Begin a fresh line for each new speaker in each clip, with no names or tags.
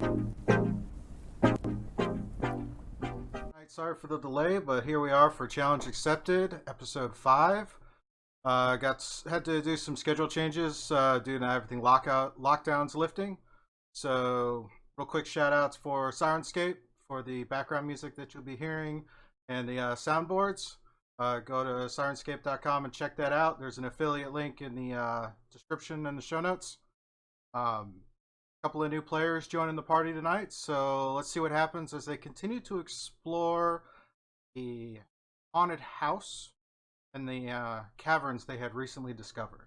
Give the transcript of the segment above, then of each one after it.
Alright, sorry for the delay, but here we are for Challenge Accepted, episode 5. Had to do some schedule changes due to everything lockdowns lifting. So, real quick shout outs for Syrinscape for the background music that you'll be hearing and the soundboards. Go to Syrinscape.com and check that out. There's an affiliate link in the description and the show notes. Couple of new players joining the party tonight, so let's see what happens as they continue to explore the haunted house and the caverns they had recently discovered.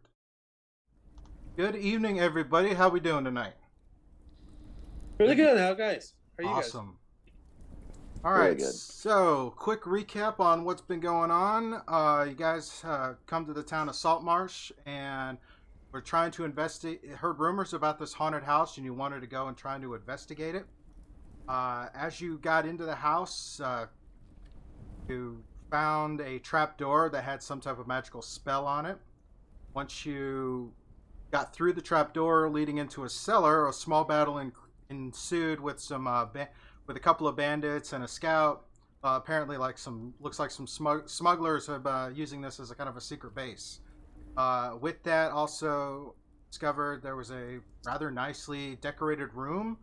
Good evening, everybody. How we doing tonight?
Really good. How guys? How are you
Awesome. All right, so quick recap on what's been going on. You guys come to the town of Saltmarsh, and we're trying to investigate. Heard rumors about this haunted house, and you wanted to go and try to investigate it. As you got into the house, you found a trap door that had some type of magical spell on it. Once you got through the trap door leading into a cellar, a small battle ensued with some with a couple of bandits and a scout. Apparently, looks like some smugglers have using this as a kind of a secret base. With that, also discovered there was a rather nicely decorated room.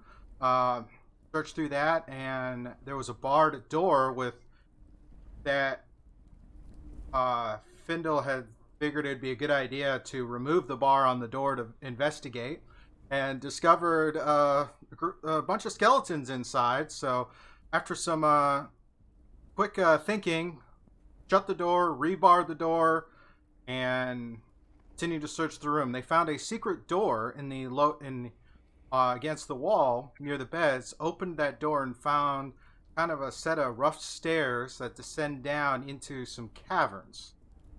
Searched through that, and there was a barred door with that. Findle had figured it'd be a good idea to remove the bar on the door to investigate, and discovered a bunch of skeletons inside. So, after some quick thinking, shut the door, rebarred the door, and continued to search the room. They found a secret door in the against the wall near the beds. Opened that door and found kind of a set of rough stairs that descend down into some caverns.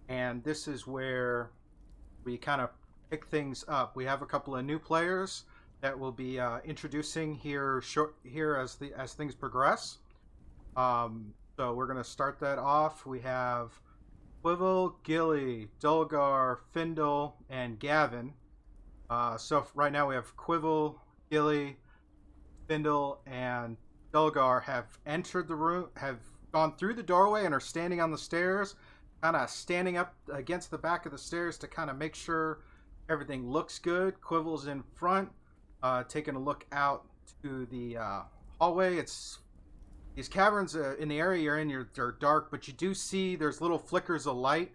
And this is where we kind of pick things up. We have a couple of new players that we'll be introducing here as things progress. So we're going to start that off. We have Quivel, Gilly, Dulgar, Findle, and Gavin. So right now we have Quivel, Gilly, Findle, and Dulgar have entered the room, have gone through the doorway, and are standing on the stairs, kind of standing up against the back of the stairs to kind of make sure everything looks good. Quivel's in front, taking a look out to the hallway. These caverns in the area you're in, they're dark, but you do see there's little flickers of light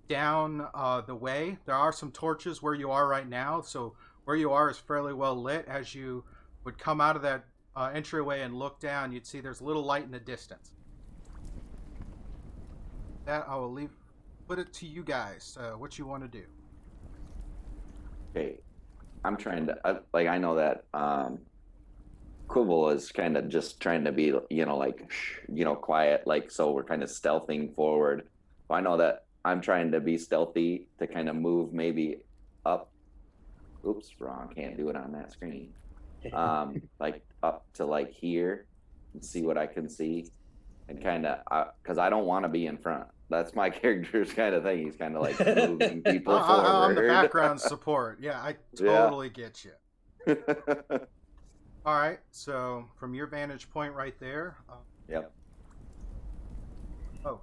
down the way. There are some torches where you are right now, so where you are is fairly well lit. As you would come out of that entryway and look down, you'd see there's a little light in the distance. That I will put it to you guys. What you want to do?
Okay, I'm trying to I know that Quibble is kind of just trying to be quiet, so we're kind of stealthing forward. I know that I'm trying to be stealthy to kind of move maybe up. Oops, wrong. Can't do it on that screen. Up to here and see what I can see, and kind of because I don't want to be in front. That's my character's kind of thing. He's kind of moving people forward.
I'm the background support. Yeah, I totally get you. All right, so from your vantage point right there.
Yep.
Oh.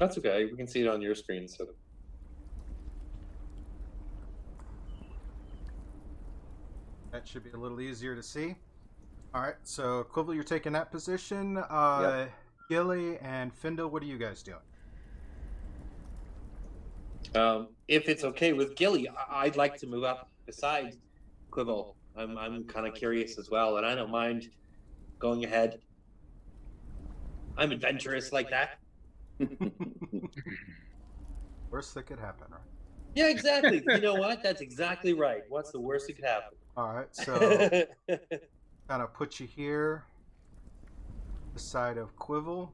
That's okay. We can see it on your screen. So.
That should be a little easier to see. All right, so Quivel, you're taking that position.
Yep.
Gilly and Findle, what are you guys doing?
If it's okay with Gilly, I'd like to move up beside Quivel. I'm kind of curious as well, and I don't mind going ahead. I'm adventurous like that.
Worst that could happen, right?
Yeah, exactly. You know what? That's exactly right. What's the worst that could happen?
All right, so kind of put you here, beside of Quivel.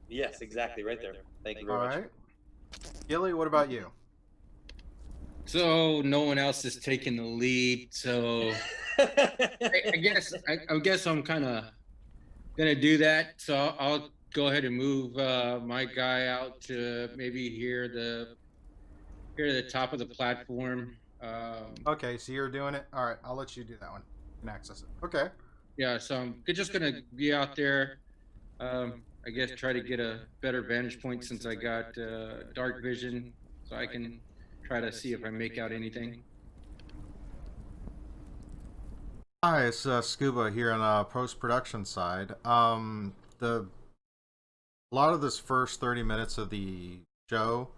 Yes, exactly, right there. Thank you very much.
All right, Gilly, what about you?
So no one else is taking the lead. So I guess I'm kind of gonna do that. So I'll go ahead and move my guy out to maybe here to the top of the platform,
Okay, so you're doing it. All right, I'll let you do that one. You can access it. Okay.
Yeah, so I'm just gonna be out there. I guess try to get a better vantage point since I got dark vision, so I can try to see if I make out anything.
Hi, it's Scuba here on the post-production side. The a lot of this first 30 minutes of the show,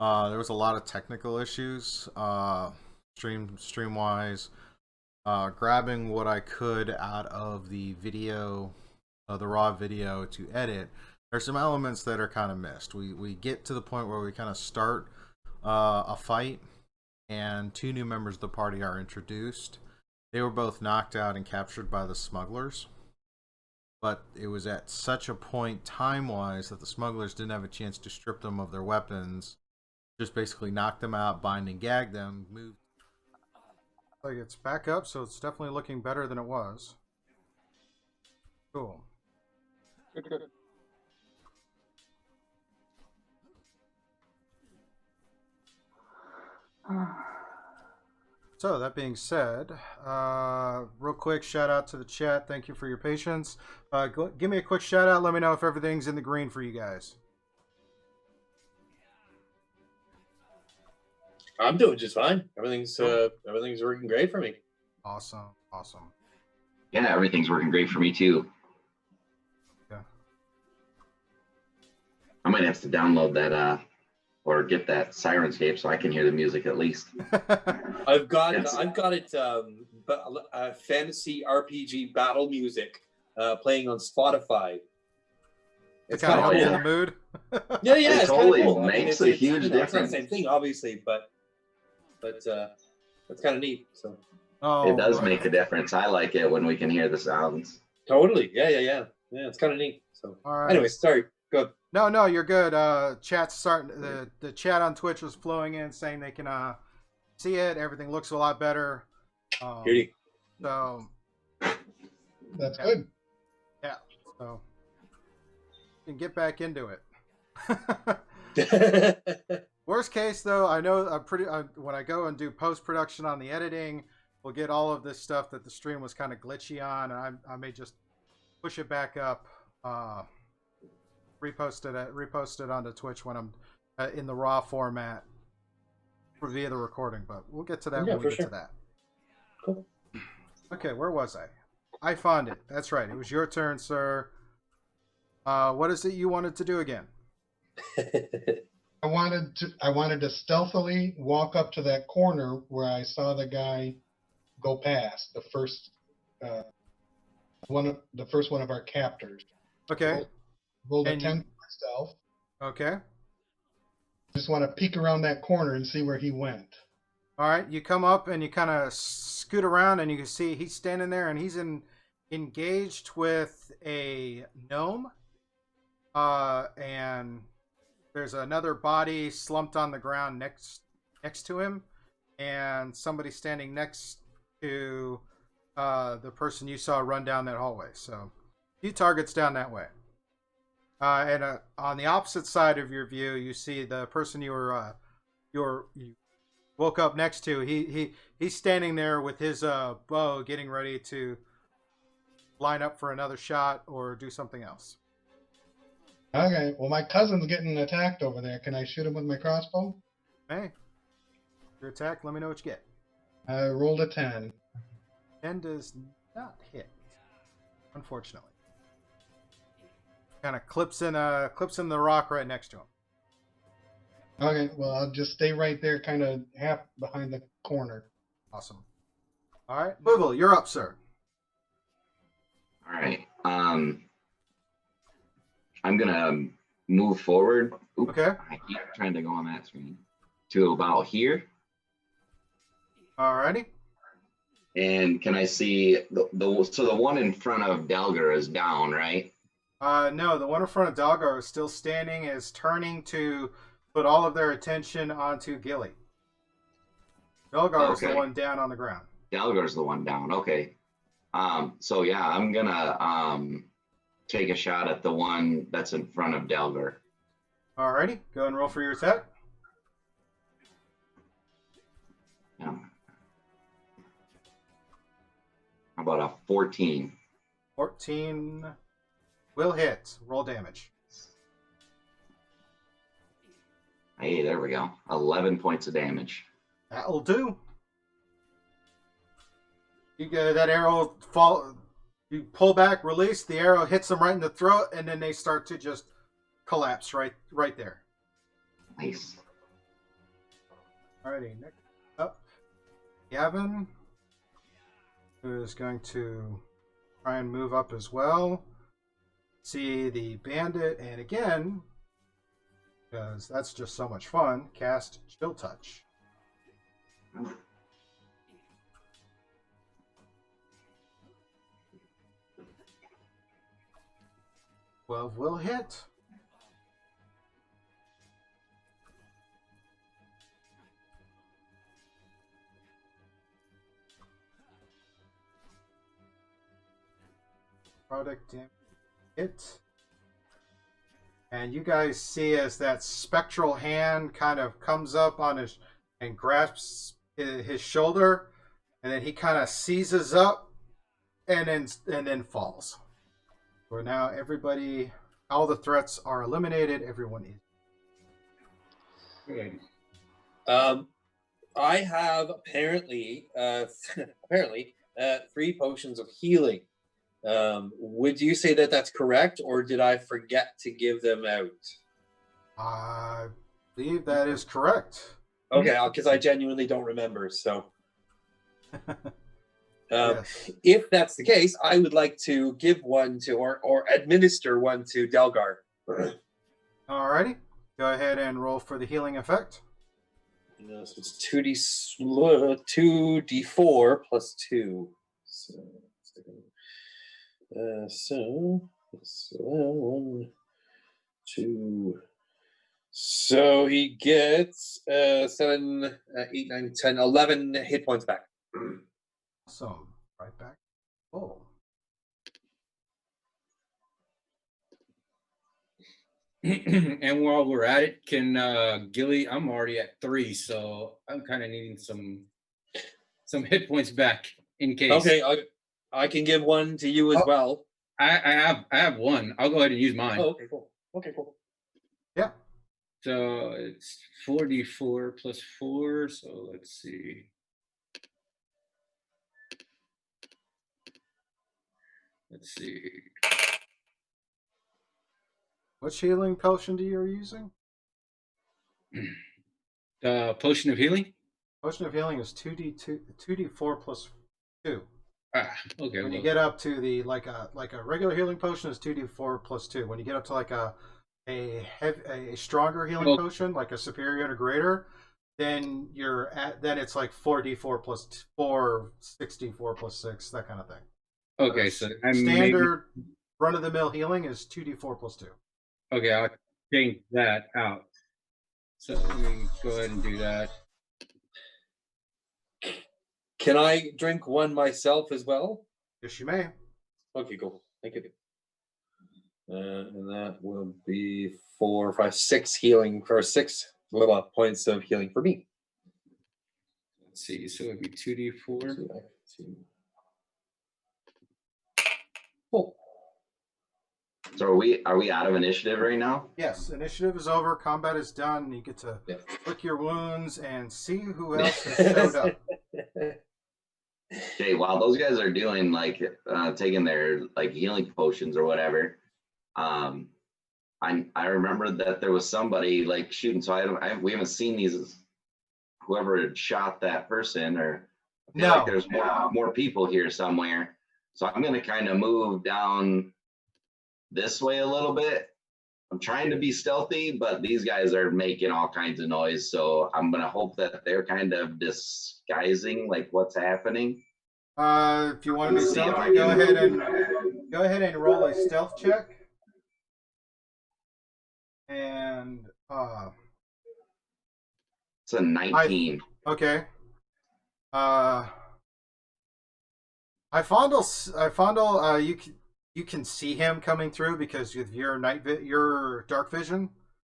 there was a lot of technical issues, stream wise, grabbing what I could out of the video, the raw video to edit. There's some elements that are kind of missed. We get to the point where we kind of start a fight, and two new members of the party are introduced. They were both knocked out and captured by the smugglers. But it was at such a point time-wise that the smugglers didn't have a chance to strip them of their weapons. Just basically knock them out, bind and gag them, move. Like it's back up, so it's definitely looking better than it was. Cool.
Good.
So that being said, real quick shout out to the chat. Thank you for your patience. Give me a quick shout out. Let me know if everything's in the green for you guys.
I'm doing just fine. Everything's working great for me.
Awesome.
Yeah, everything's working great for me too.
Yeah.
I might have to download that or get that Syrinscape so I can hear the music at least.
I've got it. Fantasy RPG battle music playing on Spotify.
It's kind of help you in the mood.
Yeah,
It
it's
totally
kind of cool.
makes a huge
It's not the
difference.
same thing, obviously, but that's kind of neat. So
Oh,
It does
right.
make a difference. I like it when we can hear the sounds.
totally, yeah. It's kind of neat. So,
All right.
anyway, sorry. Go.
No, you're good. Chat's starting. The chat on Twitch was flowing in, saying they can see it. Everything looks a lot better.
Beauty.
So
That's good.
yeah, so you can get back into it. Worst case, though, I know when I go and do post production on the editing, we'll get all of this stuff that the stream was kind of glitchy on, and I may just push it back up, repost it onto Twitch when I'm in the raw format via the recording. But we'll get to that
Yeah,
when
for
we get
sure.
to that.
Cool.
Okay, where was I? I found it. That's right. It was your turn, sir. What is it you wanted to do again?
I wanted to stealthily walk up to that corner where I saw the guy go past the first one of our captors.
Okay.
Rolled a
And
10 for stealth.
Okay.
Just want to peek around that corner and see where he went.
All right. You come up and you kind of scoot around, and you can see he's standing there, and he's engaged with a gnome. And there's another body slumped on the ground next to him, and somebody standing next to the person you saw run down that hallway. So, a few targets down that way. And on the opposite side of your view, you see the person you woke up next to. He's standing there with his bow, getting ready to line up for another shot or do something else.
Okay, well, my cousin's getting attacked over there. Can I shoot him with my crossbow?
Hey, your attack. Let me know what you get.
I rolled a 10.
10 does not hit, unfortunately. Kind of clips in the rock right next to him.
Okay, well, I'll just stay right there, kind of half behind the corner.
Awesome. All right, Boogle, you're up, sir.
All right. I'm gonna move forward. Oop,
Okay.
I keep trying to go on that screen to about here.
Alrighty.
And can I see so the one in front of Delgar is down, right?
No, the one in front of Dalgar is still standing, is turning to put all of their attention onto Gilly. Dalgar is the
Okay.
one down on the ground.
Delgar's the one down. Okay. So yeah, I'm gonna take a shot at the one that's in front of Delgar.
Alrighty, go and roll for your attack.
Yeah. How about a 14?
14 will hit. Roll damage.
Hey, there we go. 11 points of damage.
That'll do. You get that arrow fall. You pull back, release. The arrow hits them right in the throat, and then they start to just collapse right there.
Nice.
Alrighty, next up, Gavin, who is going to try and move up as well. See the bandit, and again, because that's just so much fun, cast Chill Touch. 12 will hit. Product damage hit. And you guys see as that spectral hand kind of comes up on his and grasps his shoulder, and then he kind of seizes up and then falls. For now, everybody, all the threats are eliminated. Everyone is.
Good.
I have apparently 3 potions of healing. Would you say that that's correct, or did I forget to give them out?
I believe that is correct.
Okay, because I genuinely don't remember. So,
Yes.
if that's the case, I would like to give one to or administer one to Delgar.
Alrighty. Go ahead and roll for the healing effect.
So it's 2d4 plus 2. So 1, 2. So he gets 7, 8, 9, 10, 11 hit points back.
Awesome. Right back. Oh.
And while we're at it, can Gilly? I'm already at 3, so I'm kind of needing some hit points back in case.
Okay, I can give one to you as well.
I have one. I'll go ahead and use mine.
Oh, okay, cool. Okay, cool.
Yeah.
So it's 4d4 plus 4. So let's see. Let's see.
Which healing potion do you are using?
The potion of healing.
Potion of healing is 2d4 plus 2.
Ah, okay.
When you get up to the like a regular healing potion is 2d4 plus 2. When you get up to like a stronger healing potion, like a superior to greater, then it's like 4d4 plus 4, 6d4 plus 6, that kind of thing.
Okay, so
standard run of the mill healing is 2d4 plus 2.
Okay, I'll change that out. So let me go ahead and do that.
Can I drink one myself as well?
Yes, you may.
Okay, cool. Thank you. And that will be 4, 5, 6 healing for 6 points of healing for me.
Let's see. So it'd be 2d4.
Cool.
So are we out of initiative right now?
Yes, initiative is over. Combat is done. You get to lick your wounds and see who else has showed up.
Okay, while those guys are doing like taking their like healing potions or whatever, I remember that there was somebody like shooting. So we haven't seen these. Whoever had shot that person, or I feel like there's more people here somewhere. So I'm gonna kind of move down this way a little bit. I'm trying to be stealthy, but these guys are making all kinds of noise. So I'm gonna hope that they're kind of disguising like what's happening.
If you want to be stealthy, go ahead and roll a stealth check. And
it's a 19.
Okay. I fondle. You can see him coming through because of your your dark vision.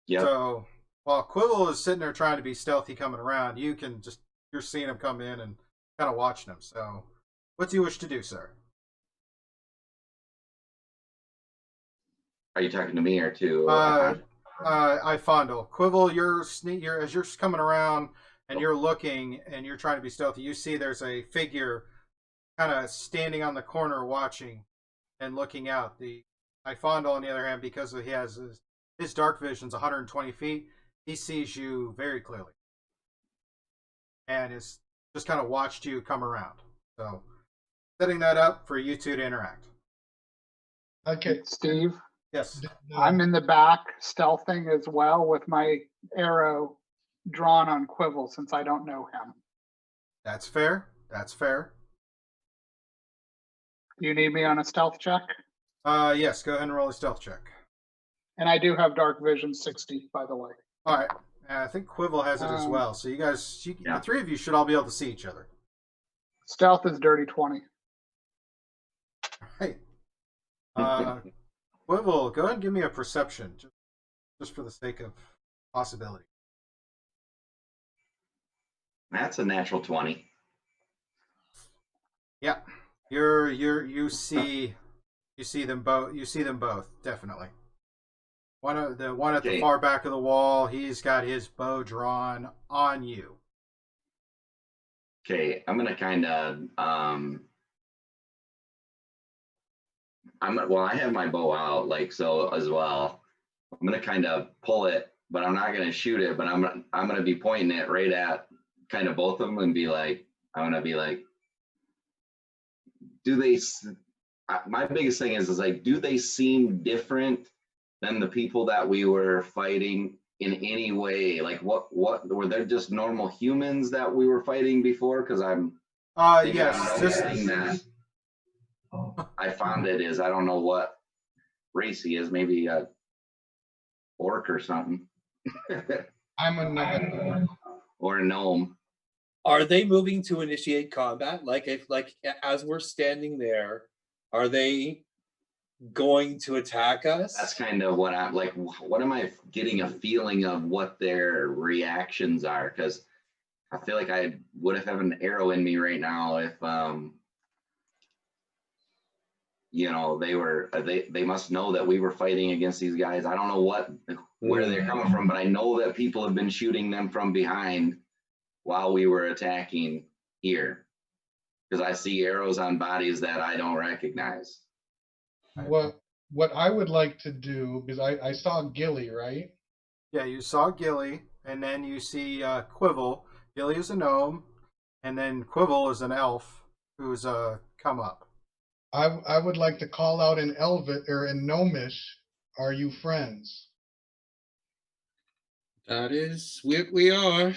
Yeah.
So while Quibble is sitting there trying to be stealthy coming around, you're seeing him come in and kind of watching him. So What do you wish to do, sir?
Are you talking to me or to?
I fondle. Quibble, you're as you're coming around and you're looking and you're trying to be stealthy. You see there's a figure kind of standing on the corner watching and looking out. The I fondle, on the other hand, because he has his dark vision's 120 feet. He sees you very clearly, and is just kind of watched you come around. So, setting that up for you two to interact.
Okay.
Steve,
Yes.
I'm in the back stealthing as well with my arrow drawn on Quibble since I don't know him.
That's fair. That's fair.
Do you need me on a stealth check?
Yes. Go ahead and roll a stealth check.
And I do have dark vision 60, by the way.
All right. I think Quibble has it as well. So you guys, the three of you should all be able to see each other.
Stealth is dirty 20.
Hey. Quibble, go ahead and give me a perception, just for the sake of possibility.
That's a natural 20.
Yeah. You see them both. You see them both, definitely. One at the far back of the wall, he's got his bow drawn on you.
Okay, I'm gonna kind of I have my bow out like so as well. I'm gonna kind of pull it, but I'm not gonna shoot it. But I'm gonna be pointing it right at kind of both of them and be like, I'm gonna be like, do they? My biggest thing is like, do they seem different than the people that we were fighting in any way? Like, what were they just normal humans that we were fighting before? Because
yes, just
that I found it is I don't know what race he is, maybe a orc or something.
I'm a gnome.
Or a gnome.
Are they moving to initiate combat? Like as we're standing there, are they going to attack us?
That's kind of what I'm like. What am I getting a feeling of what their reactions are? Because I feel like I would have an arrow in me right now if they must know that we were fighting against these guys. I don't know where they're coming from, but I know that people have been shooting them from behind while we were attacking here, because I see arrows on bodies that I don't recognize.
What I would like to do, because I saw Gilly, right?
Yeah, you saw Gilly, and then you see Quibble. Gilly is a gnome, and then Quibble is an elf who's come up.
I would like to call out in Elvish or in Gnomish. Are you friends?
That is, we are.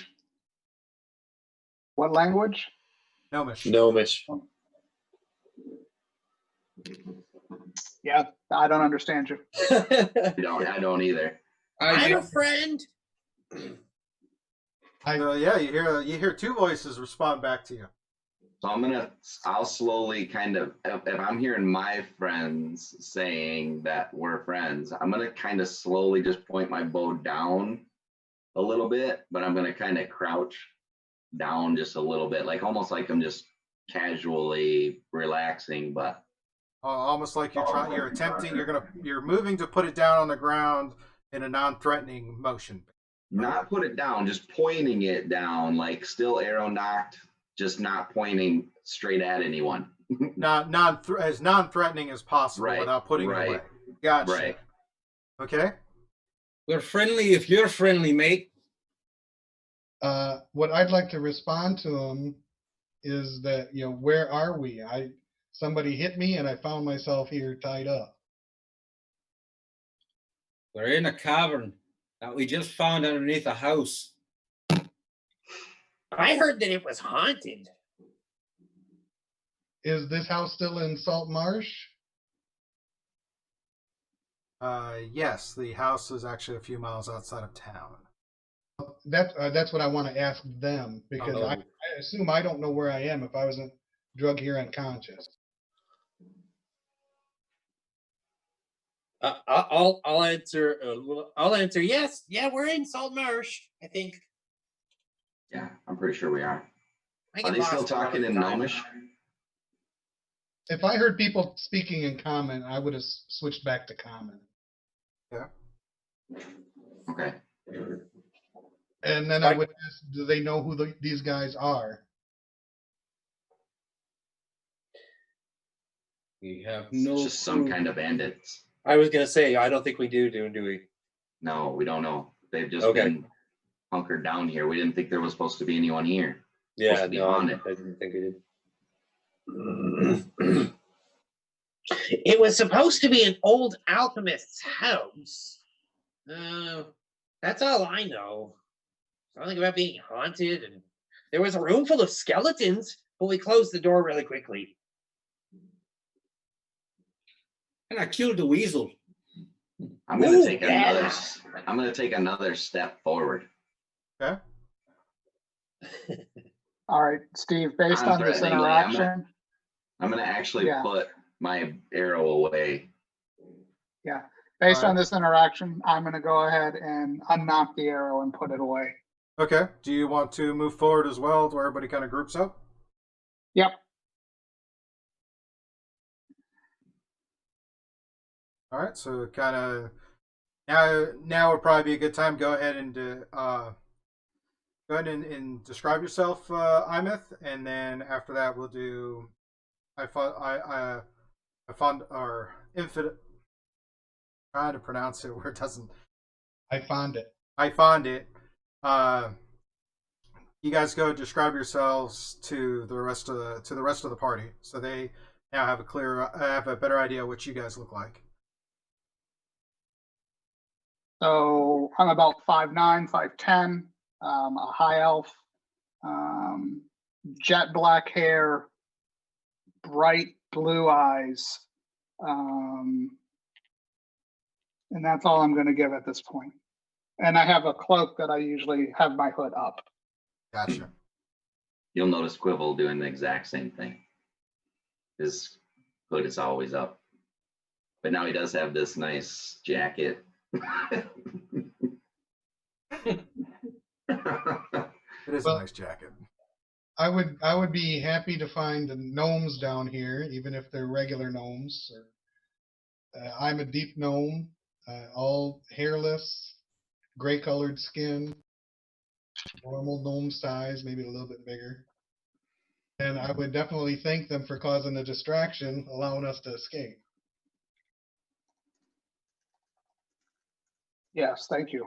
What language?
Gnomish.
Gnomish.
Yeah, I don't understand you.
I don't either.
I'm a friend.
Yeah, you hear two voices respond back to you.
So I'll slowly kind of, if I'm hearing my friends saying that we're friends, I'm going to kind of slowly just point my bow down a little bit, but I'm going to kind of crouch down just a little bit, like almost like I'm just casually relaxing, but
almost like you're moving to put it down on the ground in a non-threatening motion.
Not put it down, just pointing it down, like still arrow knocked, just not pointing straight at anyone.
As non-threatening as possible,
right,
without putting
right,
it away. Gotcha.
Right.
Okay.
We're friendly if you're friendly, mate.
What I'd like to respond to him is that, where are we? Somebody hit me and I found myself here tied up.
We're in a cavern that we just found underneath a house.
I heard that it was haunted.
Is this house still in Salt Marsh?
Yes, the house is actually a few miles outside of town.
That's what I want to ask them, because I assume I don't know where I am if I wasn't drugged here unconscious.
I'll answer. I'll answer. Yes. Yeah, we're in Salt Marsh, I think.
Yeah, I'm pretty sure we are.
I
Are
get
they still
lost a lot
talking
of
in
the time.
Gnomish?
If I heard people speaking in common, I would have switched back to common.
Okay.
And then I would ask, do they know who these guys are?
We have
It's
no
just some
clue.
kind of bandits.
I was gonna say, I don't think we do we?
No, we don't know. They've just
Okay.
been hunkered down here. We didn't think there was supposed to be anyone here.
Yeah,
Supposed to be
no,
haunted.
I didn't think we did. It was supposed to be an old alchemist's house. That's all I know. Something about being haunted, and there was a room full of skeletons, but we closed the door really quickly.
And I killed the weasel.
I'm gonna
Ooh,
take
yeah.
another. I'm gonna take another step forward.
Okay.
All right, Steve, based
I'm
on this
threatening, like, I'm
interaction,
I'm gonna actually
Yeah.
put my arrow away.
based on
Alright.
this interaction, I'm gonna go ahead and unknock the arrow and put it away.
Okay. Do you want to move forward as well, to where everybody kind of groups up?
Yep.
All right. So kind of now would probably be a good time. Go ahead and describe yourself, Imeth, and then after that we'll do I found or infinite. Trying to pronounce it where it doesn't.
I found it.
I found it. You guys go describe yourselves to the rest of the party, so they now have a better idea what you guys look like.
So I'm about 5'9", 5'10", a high elf, jet black hair, bright blue eyes, and that's all I'm going to give at this point. And I have a cloak that I usually have my hood up.
Gotcha.
You'll notice Quibble doing the exact same thing. His hood is always up, but now he does have this nice jacket.
It is
Well-
a nice jacket.
I would be happy to find the gnomes down here, even if they're regular gnomes. I'm a deep gnome, all hairless, gray-colored skin, normal gnome size, maybe a little bit bigger. And I would definitely thank them for causing a distraction, allowing us to escape.
Yes, thank you.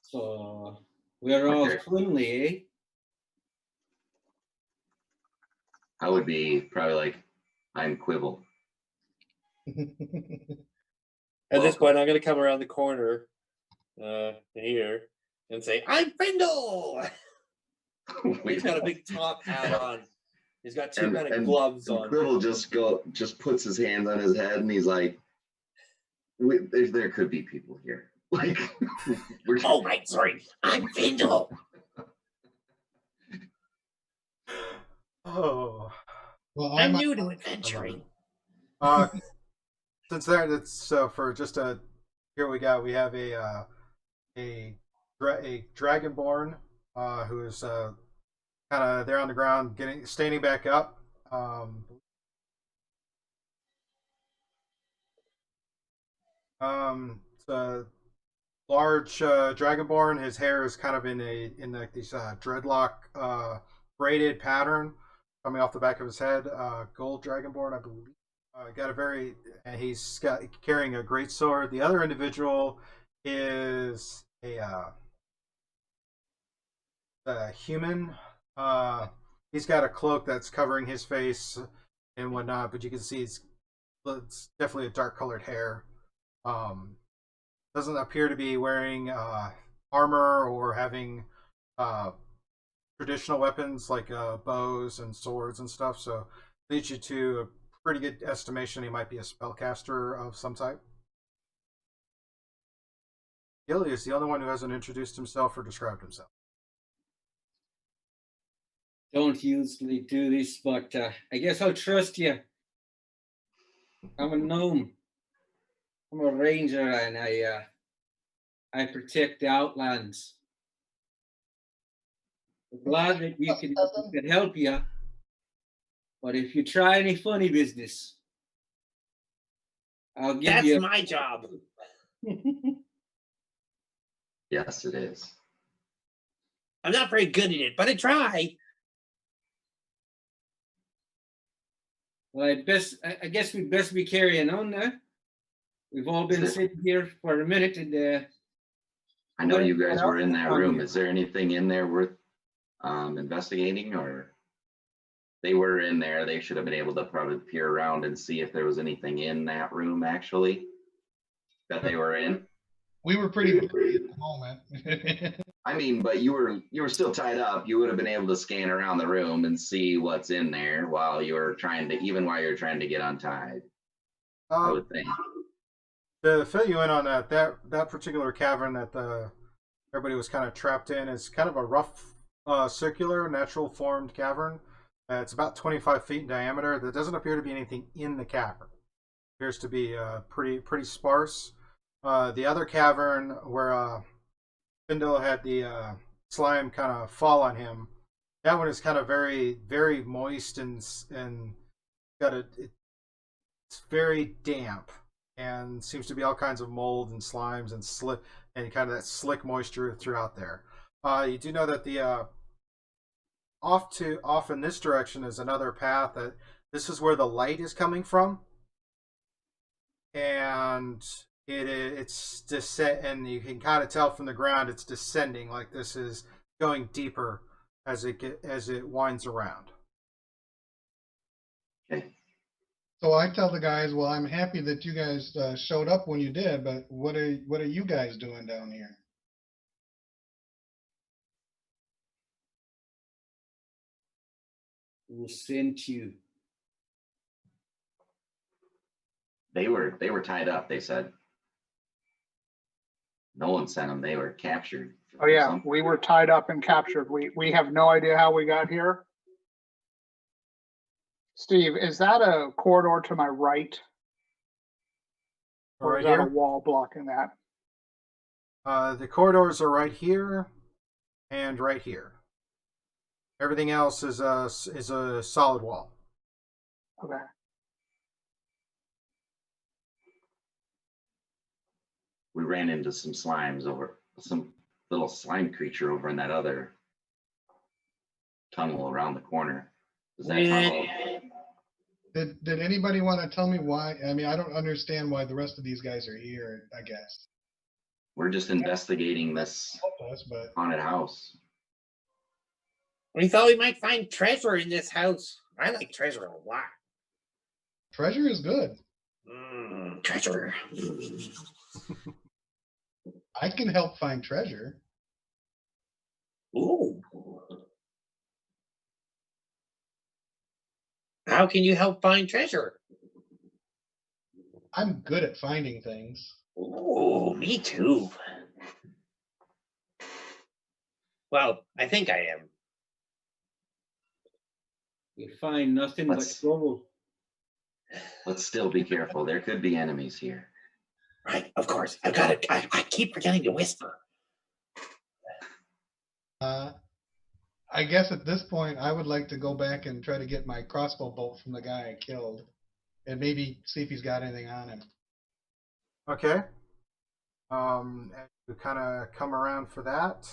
So we're all
Okay.
friendly, eh?
I would be probably like, I'm Quibble.
At this point, I'm gonna come around the corner here and say, "I'm Findle." He's got a big top hat on. He's got two kind of gloves
and
on.
Quibble just puts his hands on his head and he's like, there could be people here. Like,
Oh, right, sorry. I'm Findle.
Oh.
Well,
I'm
I'm
new to adventuring.
Since that's so for just a here we have a dragonborn who is kind of there on the ground standing back up. It's a large dragonborn. His hair is kind of in like these dreadlock braided pattern coming off the back of his head. Gold dragonborn, I believe. He's carrying a great sword. The other individual is a human. He's got a cloak that's covering his face and whatnot, but you can see it's definitely a dark colored hair. Doesn't appear to be wearing armor or having traditional weapons like bows and swords and stuff. So leads you to a pretty good estimation he might be a spellcaster of some type. Gilly is the only one who hasn't introduced himself or described himself.
Don't usually do this, but I guess I'll trust you. I'm a gnome. I'm a ranger, and I protect the outlands. I'm glad that we could help you. But if you try any funny business, I'll give
That's
you.
my job.
Yes, it is.
I'm not very good at it, but I try.
Well, I guess we'd best be carrying on now. We've all been sitting here for a minute, and
I know you guys
what
were in
else
that
is on
room.
here?
Is there anything in there worth investigating, or they were in there? They should have been able to probably peer around and see if there was anything in that room actually that they were in.
We were pretty busy at the moment.
I mean, but you were still tied up. You would have been able to scan around the room and see what's in there while you were trying to get untied. I would think.
To fill you in on that particular cavern that everybody was kind of trapped in is kind of a rough, circular, natural formed cavern. It's about 25 feet in diameter. There doesn't appear to be anything in the cavern. It appears to be pretty sparse. The other cavern where Findle had the slime kind of fall on him, that one is kind of very, very moist and it's very damp and seems to be all kinds of mold and slimes and slick and kind of that slick moisture throughout there. You do know that the off in this direction is another path that this is where the light is coming from, and it's descent, and you can kind of tell from the ground it's descending, like this is going deeper as it winds around.
Okay.
So I tell the guys, well, I'm happy that you guys showed up when you did, but what are you guys doing down here?
Who sent you?
They were tied up, they said. No one sent them. They were captured.
Oh yeah, we were tied up and captured. We have no idea how we got here. Steve, is that a corridor to my right? Or
Right
is that a
here,
wall blocking that?
the corridors are right here and right here. Everything else is a solid wall.
Okay.
We ran into some little slime creature over in that other tunnel around the corner. Is that tunnel?
Did anybody want to tell me why? I mean, I don't understand why the rest of these guys are here, I guess.
We're just investigating this
Help us, but
haunted house.
We thought we might find treasure in this house. I like treasure a lot.
treasure is good.
Treasure.
I can help find treasure.
Ooh. How can you help find treasure?
I'm good at finding things.
Ooh, me too. Well, I think I am.
You find nothing but
Let's-
trouble.
Let's still be careful. There could be enemies here.
Right, of course. I've got it. I keep forgetting to whisper.
I guess at this point, I would like to go back and try to get my crossbow bolt from the guy I killed, and maybe see if he's got anything on him.
Okay. And you kind of come around for that.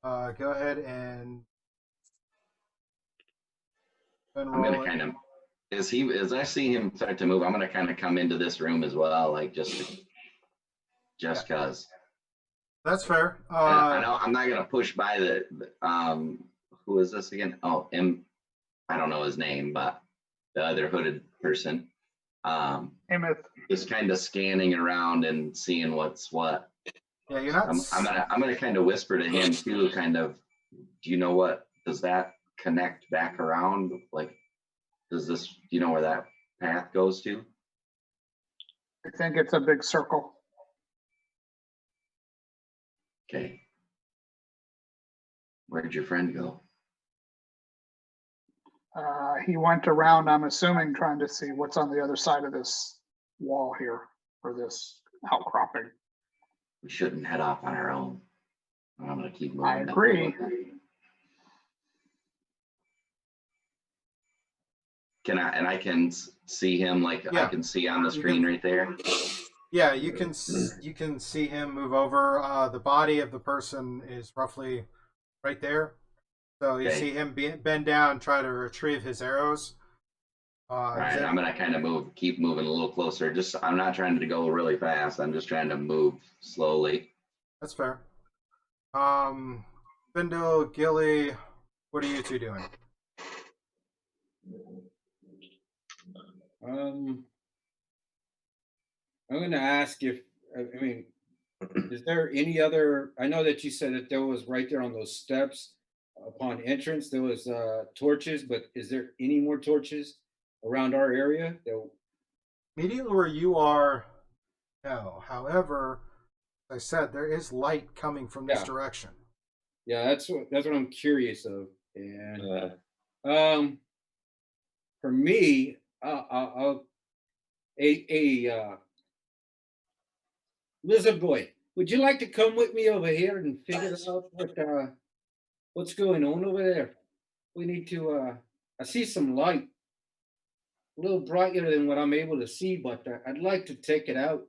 Go ahead and
I'm
roll
gonna
it.
kind of, as I see him start to move, I'm gonna kind of come into this room as well, like just cause.
That's fair.
I know I'm not gonna push by who is this again? Oh, I don't know his name, but the other hooded person.
Emmett.
Just kind of scanning around and seeing what's what.
Yeah, you're not.
I'm gonna kind of whisper to him too, kind of, do you know what, does that connect back around? Like, do you know where that path goes to?
I think it's a big circle.
Okay. Where did your friend go?
He went around, I'm assuming, trying to see what's on the other side of this wall here, or this outcropping.
We shouldn't head off on our own. I'm gonna keep moving.
I agree.
I can see him like I
Yeah.
can see on the
You
screen
can-
right there.
Yeah, you can see him move over. The body of the person is roughly right there. So you
Okay.
see him bend down, try to retrieve his arrows.
All right, I'm gonna kind of keep moving a little closer. Just I'm not trying to go really fast. I'm just trying to move slowly.
That's fair. Spindle, Gilly, what are you two doing?
I'm going to ask if, I mean, is there any other? I know that you said that there was right there on those steps upon entrance, there was torches, but is there any more torches around our area?
Immediately where you are, no. However, as I said, there is light coming from this
Yeah.
direction.
Yeah, that's what I'm curious of. And for me, I'll Lizard Boy, would you like to come with me over here and figure out what's going on over there? We need to. I see some light, a little brighter than what I'm able to see, but I'd like to take it out.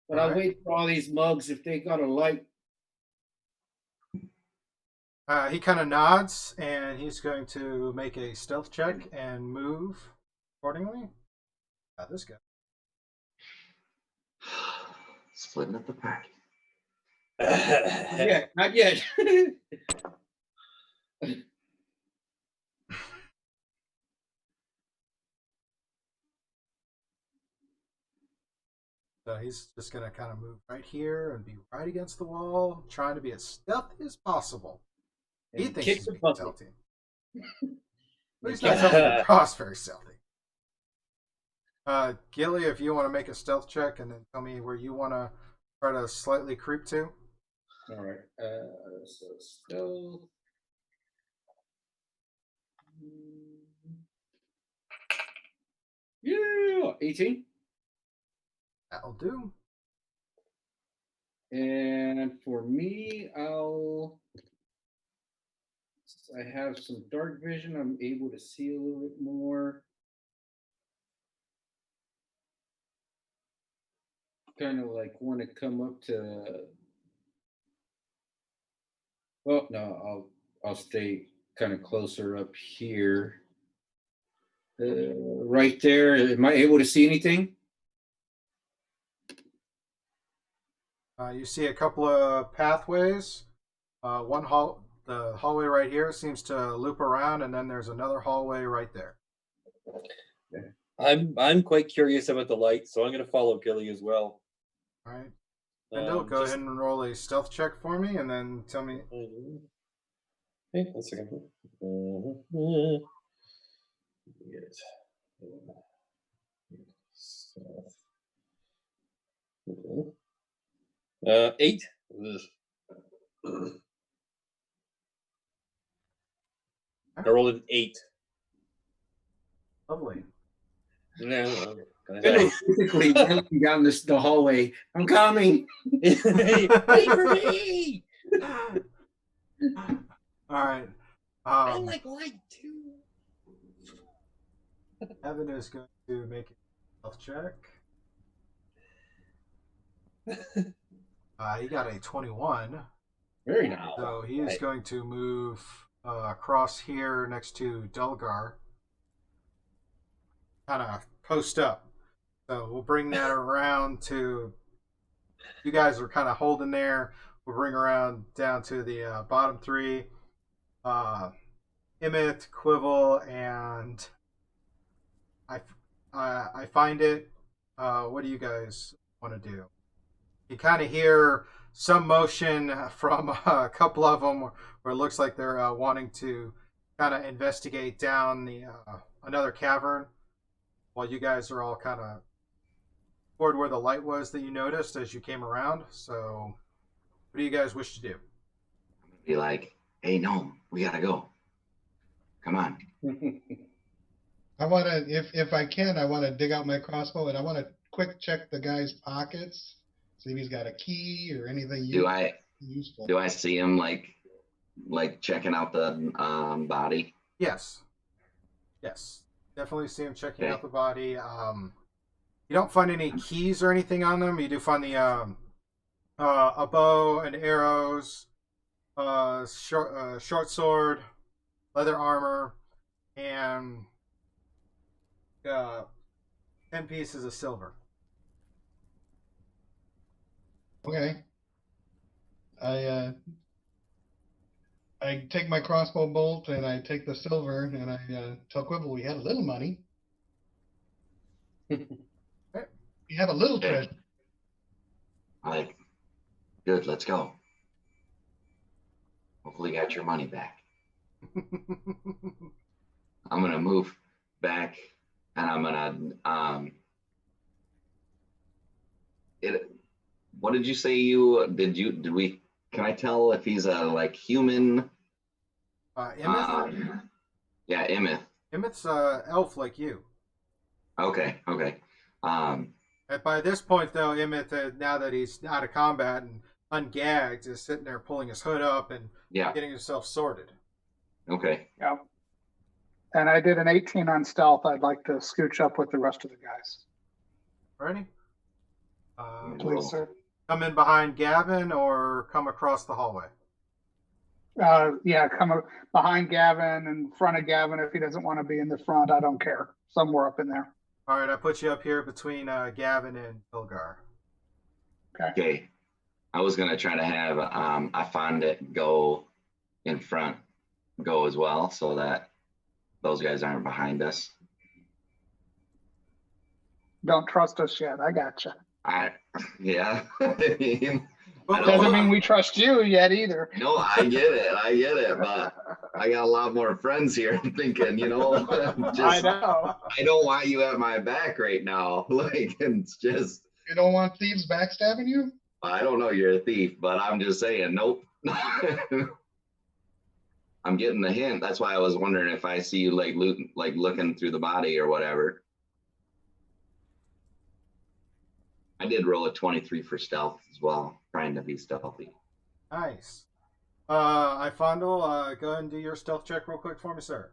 But I'll
Alright.
wait for all these mugs if they got a light.
He kind of nods, and he's going to make a stealth check and move accordingly. This guy.
Splitting up the party.
Yeah, not yet.
So he's just going to kind of move right here and be right against the wall, trying to be as stealthy as possible. He
And
thinks
kick
he's
the
being
bucket.
stealthy. But he's not coming across very stealthy. Gilly, if you want to make a stealth check and then tell me where you want to try to slightly creep to.
All right. So stealth. Yeah, 18.
That'll do.
And for me, I have some dark vision. I'm able to see a little bit more. Kind of like want to come up to. Well, no, I'll stay kind of closer up here. Right there. Am I able to see anything?
You see a couple of pathways. The hallway right here seems to loop around, and then there's another hallway right there.
I'm quite curious about the light, so I'm going to follow Gilly as well.
All right. Spindle, go
Just-
ahead and roll a stealth check for me, and then tell me.
Hey, 1 second. Yes. 8. I rolled an 8.
Lovely.
No,
Physically running down the hallway. I'm coming.
Wait for me!
All right.
I like light too.
Evan is going to make a stealth check. He got a 21.
Very nice.
So he is going to move across here next to Delgar. Kind of post up. So we'll bring that around to. You guys are kind of holding there. We'll bring around down to the bottom three. Emmett, Quibble, and I find it. What do you guys want to do? You kind of hear some motion from a couple of them where it looks like they're wanting to kind of investigate down the another cavern, while you guys are all kind of toward where the light was that you noticed as you came around. So, what do you guys wish to do?
Be like, hey, no, we gotta go. Come on.
I want to, if I can, I want to dig out my crossbow and I want to quick check the guy's pockets, see if he's got a key or anything useful.
Do I see him like checking out the body?
Yes. Yes. Definitely see him checking
Okay.
out the body. You don't find any keys or anything on them. You do find the a bow and arrows, short sword, leather armor, and 10 pieces of silver.
Okay. I take my crossbow bolt and I take the silver and I tell Quibble we had a little money. We have a little
Okay.
treasure.
Like, good, let's go. Hopefully you got your money back. I'm gonna move back and I'm gonna what did you say did we can I tell if he's a like human?
Imith?
Yeah, Imith.
Imith's elf like you.
Okay.
And by this point, though, Imith, now that he's out of combat and ungagged, is sitting there pulling his hood up and
Yeah.
getting himself sorted.
Okay.
Yeah. And I did an 18 on stealth. I'd like to scooch up with the rest of the guys.
Ready?
Please, sir.
Come in behind Gavin or come across the hallway?
Yeah, come behind Gavin, in front of Gavin. If he doesn't want to be in the front, I don't care. Somewhere up in there.
All right, I put you up here between Gavin and Bilgar.
Okay. I was gonna try to have I found it go in front, go as well, so that those guys aren't behind us.
Don't trust us yet. I gotcha.
Yeah. I mean, I don't
Doesn't
want-
mean we trust you yet either.
No, I get it, but I got a lot more friends here. I'm thinking,
I know.
I don't want you at my back right now. Like, it's just,
You don't want thieves backstabbing you?
I don't know you're a thief, but I'm just saying, nope. I'm getting the hint. That's why I was wondering if I see you like looking through the body or whatever. I did roll a 23 for stealth as well, trying to be stealthy.
Nice. Ifondel, go ahead and do your stealth check real quick for me, sir.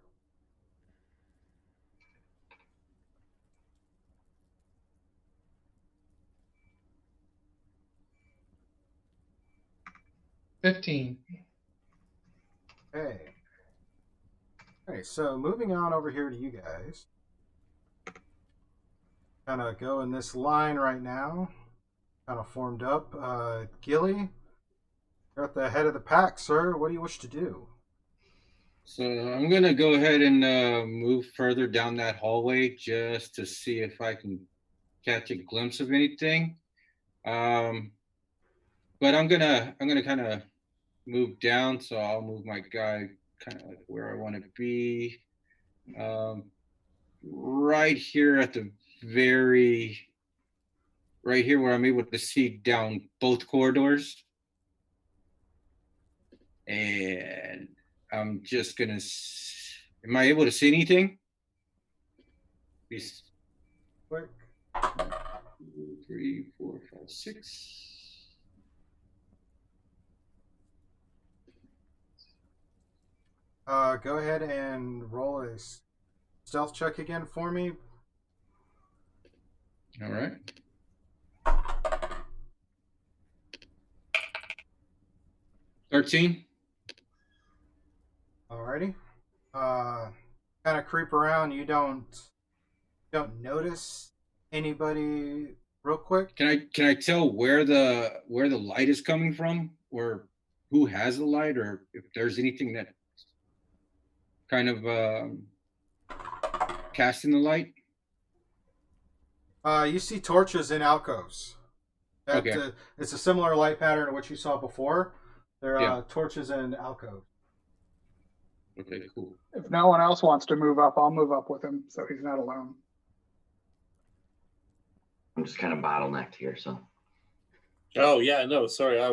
$15.
Okay. Okay, so moving on over here to you guys. Kind of go in this line right now. Kind of formed up. Gilly, you're at the head of the pack, sir. What do you wish to do?
So I'm gonna go ahead and move further down that hallway just to see if I can catch a glimpse of anything. But I'm gonna kind of move down, so I'll move my guy kind of like where I want to be. Right here at the right here where I'm able to see down both corridors. And I'm just gonna. Am I able to see anything? Please.
Quick.
2, 3, 4, 5, 6.
Go ahead and roll a stealth check again for me.
All right. $13.
Alrighty. Kind of creep around. You don't notice anybody real quick.
Can I tell where the light is coming from, or who has the light, or if there's anything that kind of casting the light?
You see torches in alcoves.
Okay.
It's a similar light pattern to what you saw before. There are
Yeah.
torches in alcoves.
Okay, cool.
If no one else wants to move up, I'll move up with him so he's not alone.
I'm just kind of bottlenecked here, so.
Oh yeah, no, sorry. I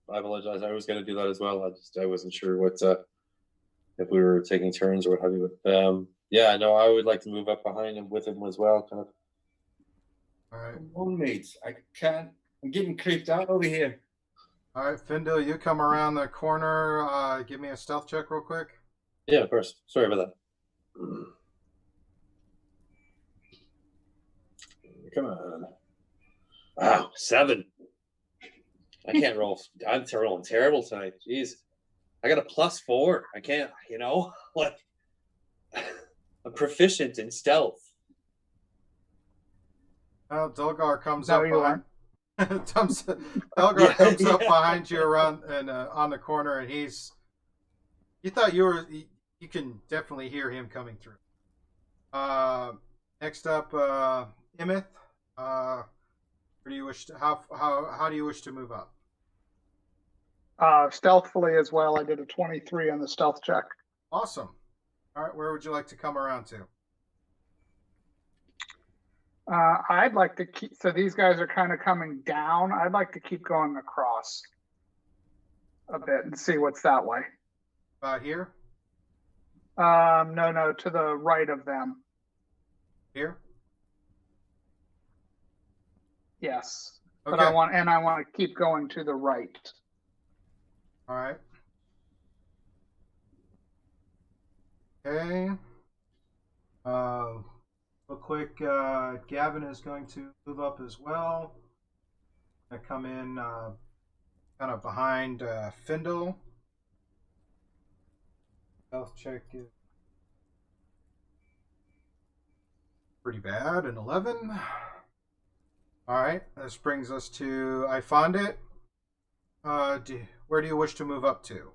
apologize. I was gonna do that as well. I wasn't sure what if we were taking turns or what have you. But yeah, no, I would like to move up behind him with him as well, kind of.
All right.
Roommates, I can't. I'm getting creeped out over here.
All right, Findle, you come around the corner. Give me a stealth check real quick.
Yeah, of course. Sorry about that. Come on. Wow, 7. I can't roll. I'm rolling terrible tonight. Jeez. I got a +4. I can't, like, I'm proficient in stealth.
Well, Delgar comes
No,
up
you
behind.
aren't.
Delgar
Yeah,
comes up
yeah.
behind you around and on the corner, and he's. You thought you were. You can definitely hear him coming through. Next up, Emeth. Where do you wish to? How do you wish to move up?
Stealthily as well. I did a 23 on the stealth check.
Awesome. All right, where would you like to come around to?
I'd like to keep, so these guys are kind of coming down. I'd like to keep going across a bit and see what's that way.
About here?
No, to the right of them.
Here?
Yes.
Okay.
But I want to keep going to the right.
All right. Okay. Real quick, Gavin is going to move up as well. I come in kind of behind Findle. Health check is pretty bad, an 11. All right, this brings us to I found it. Where do you wish to move up to?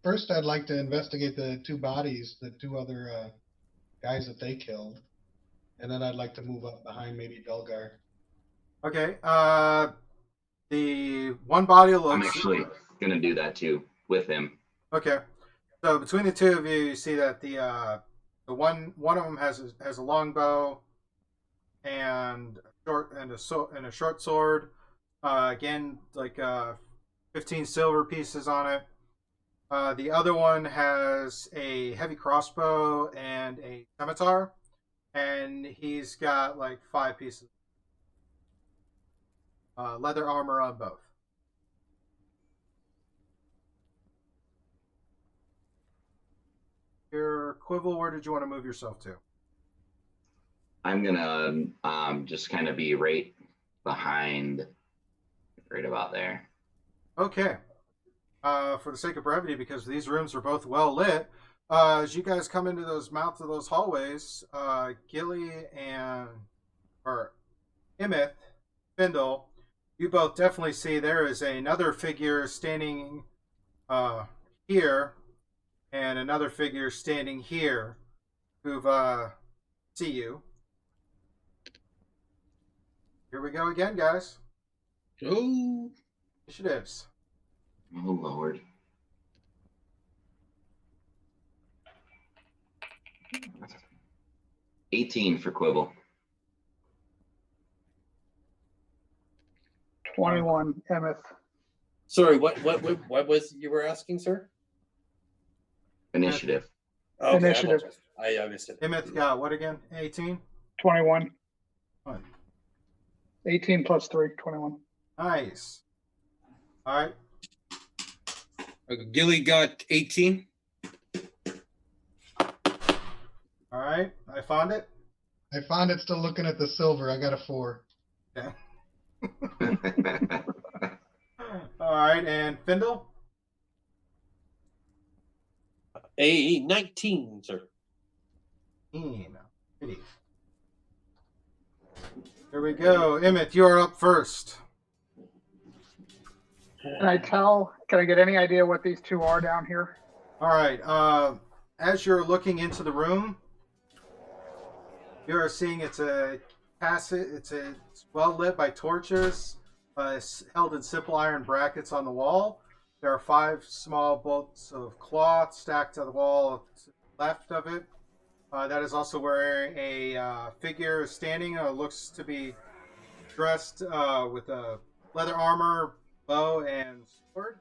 First, I'd like to investigate the 2 bodies, the 2 other guys that they killed. And then I'd like to move up behind maybe Delgar.
Okay, the one body looks.
I'm actually gonna do that too with him.
Okay, so between the 2 of you, you see that the one of them has a long bow and a short sword. Again, like 15 silver pieces on it. The other one has a heavy crossbow and a scimitar, and he's got like 5 pieces. Leather armor on both. Your Quibble, where did you want to move yourself to?
I'm gonna just kind of be right behind, right about there.
Okay. For the sake of brevity, because these rooms are both well lit, as you guys come into those mouths of those hallways, Gilly or Emeth, Findle, you both definitely see there is another figure standing here, and another figure standing here, who've see you. Here we go again, guys.
Oh,
Initiatives.
Oh Lord. $18 for Quibble.
21, Emeth.
Sorry, what was you were asking, sir?
Initiative.
Okay,
Initiative.
I missed it.
Emeth got what again? 18?
21.
Fine.
18 plus 3, 21.
Nice. All right.
Gilly got 18.
All right. I found it.
I found it still looking at the silver. I got a 4.
Okay. All right. And Findle?
A 19, sir.
19. Here we go. Emmett, you are up first.
Can I get any idea what these 2 are down here?
All right. As you're looking into the room, you are seeing it's well lit by torches, held in simple iron brackets on the wall. There are 5 small bolts of cloth stacked to the wall to the left of it. That is also where a figure is standing. Looks to be dressed with a leather armor, bow, and sword.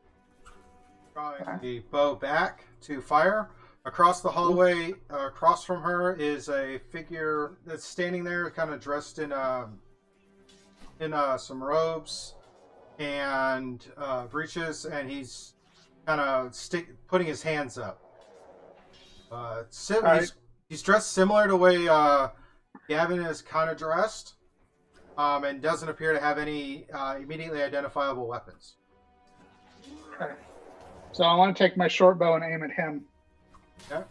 Drawing the bow back to fire. Across the hallway, across from her, is a figure that's standing there, kind of dressed in some robes and breeches, and he's kind of putting his hands up. He's dressed similar to the way Gavin is kind of dressed, and doesn't appear to have any immediately identifiable weapons.
Okay. So I want to take my short bow and aim at him.
Okay.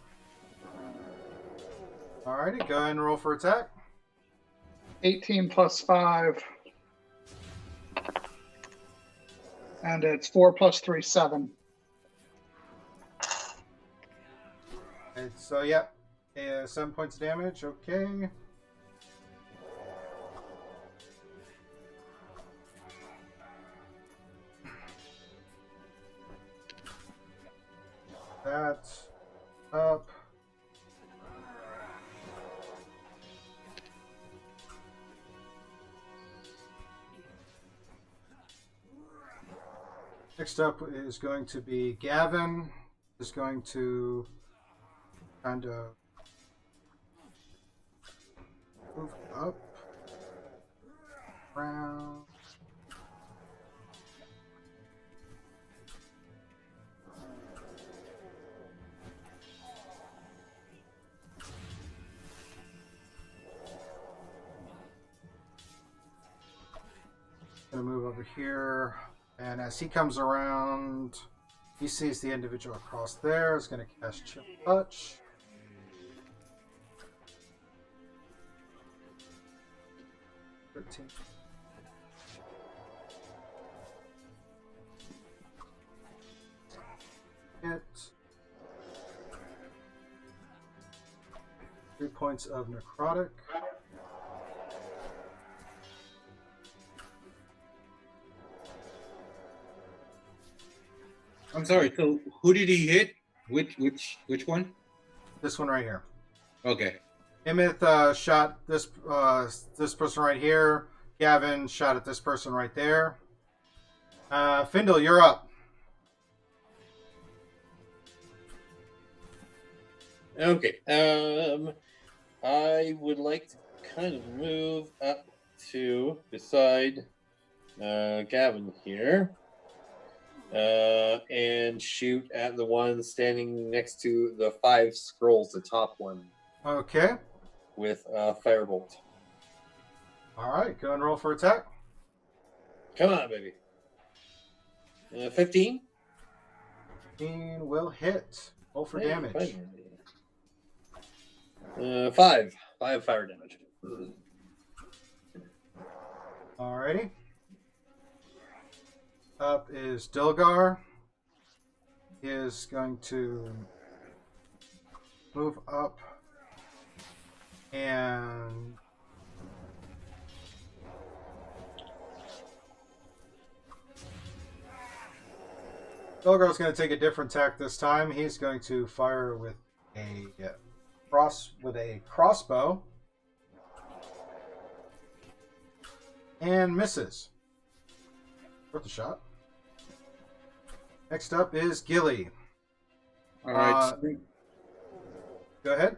Alrighty, go ahead and roll for attack.
18 plus 5. And it's 4 plus 3, 7.
And so, yep, 7 points of damage. Okay. That's up. Next up is going to be Gavin. Is going to kind of move up, around. Gonna move over here. And as he comes around, he sees the individual across there. Is going to cast Chill Touch. Hit. 3 points of necrotic.
I'm sorry. So who did he hit? Which one?
This one right here.
Okay.
Emmett shot this person right here. Gavin shot at this person right there. Findle, you're up.
Okay. I would like to kind of move up to beside Gavin here. And shoot at the one standing next to the 5 scrolls, the top one.
Okay.
With Firebolt.
All right, go and roll for attack.
Come on, baby. 15?
15 will hit. Roll for damage.
5. 5 fire damage.
Alrighty. Up is Dilgar. He is going to move up and Dilgar's going to take a different tack this time. He's going to fire with a crossbow and misses. Worth a shot. Next up is Gilly.
All right.
Go ahead.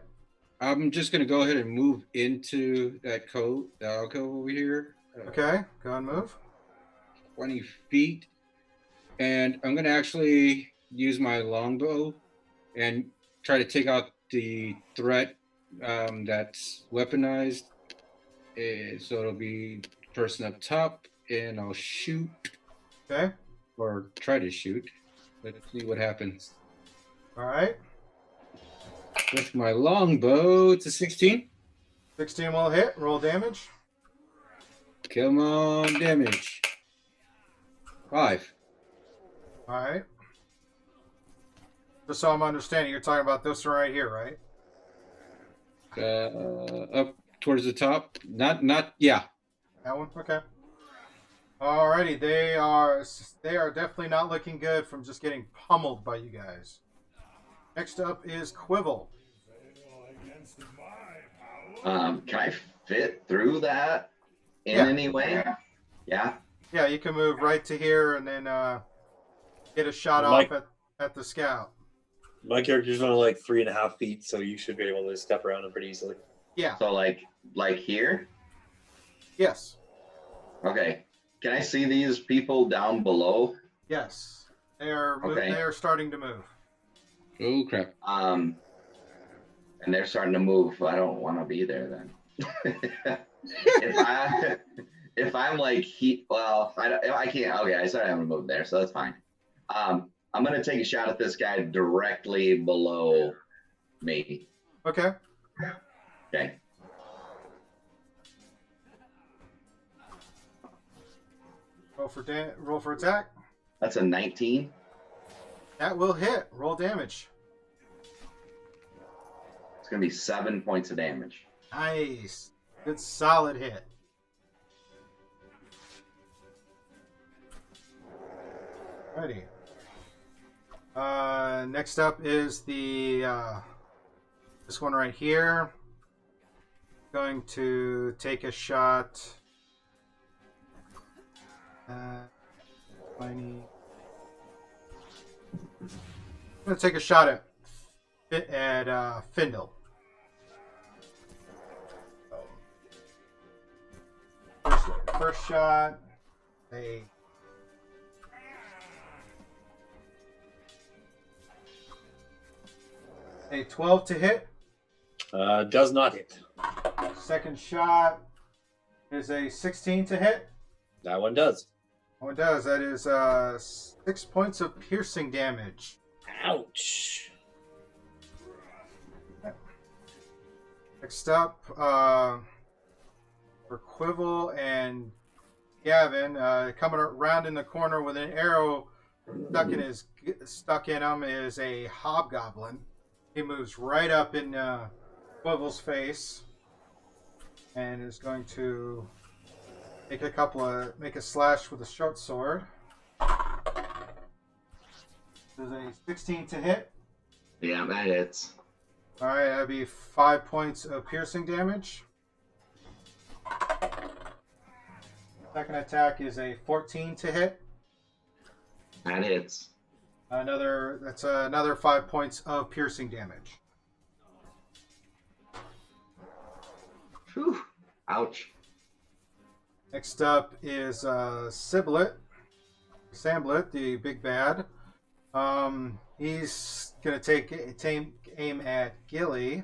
I'm just gonna go ahead and move into that alcove over here.
Okay, go and move.
20 feet, and I'm gonna actually use my longbow and try to take out the threat that's weaponized. So it'll be the person up top, and I'll shoot.
Okay.
Or try to shoot. Let's see what happens.
All right.
With my longbow, it's a 16.
16 will hit. Roll damage.
Come on, damage. 5.
All right. Just so I'm understanding, you're talking about this one right here, right?
Up towards the top. Not. Yeah.
That one. Okay. Alrighty, they are definitely not looking good from just getting pummeled by you guys. Next up is Quibble.
Can I fit through that in any way? Yeah.
Yeah, you can move right to here and then get a shot
Mike,
off at the scout.
My character's only like 3.5 feet, so you should be able to step around him pretty easily.
Yeah.
So like here?
Yes.
Okay. Can I see these people down below?
Yes. They are
Okay.
they are starting to move.
Oh crap.
And they're starting to move. I don't want to be there then. if I'm like I can't. Okay, I started having to move there, so that's fine. I'm gonna take a shot at this guy directly below me.
Okay.
Okay.
Roll for attack.
That's a 19.
That will hit. Roll damage.
It's gonna be 7 points of damage.
Nice. Good solid hit. Ready. Next up is the this one right here. Going to take a shot. 20. I'm gonna take a shot at Findle. First shot. A 12 to hit.
Does not hit.
Second shot is a 16 to hit.
That one does.
Oh, it does. That is 6 points of piercing damage.
Ouch.
Next up, for Quivel and Gavin, coming around in the corner with an arrow stuck in him is a hobgoblin. He moves right up in Quivel's face and is going to make a slash with a short sword. There's a 16 to hit.
Yeah, that hits.
All right, that'd be 5 points of piercing damage. Second attack is a 14 to hit.
That hits.
That's another 5 points of piercing damage.
Whew. Ouch.
Next up is Samblet, the big bad. He's gonna take aim at Gilly.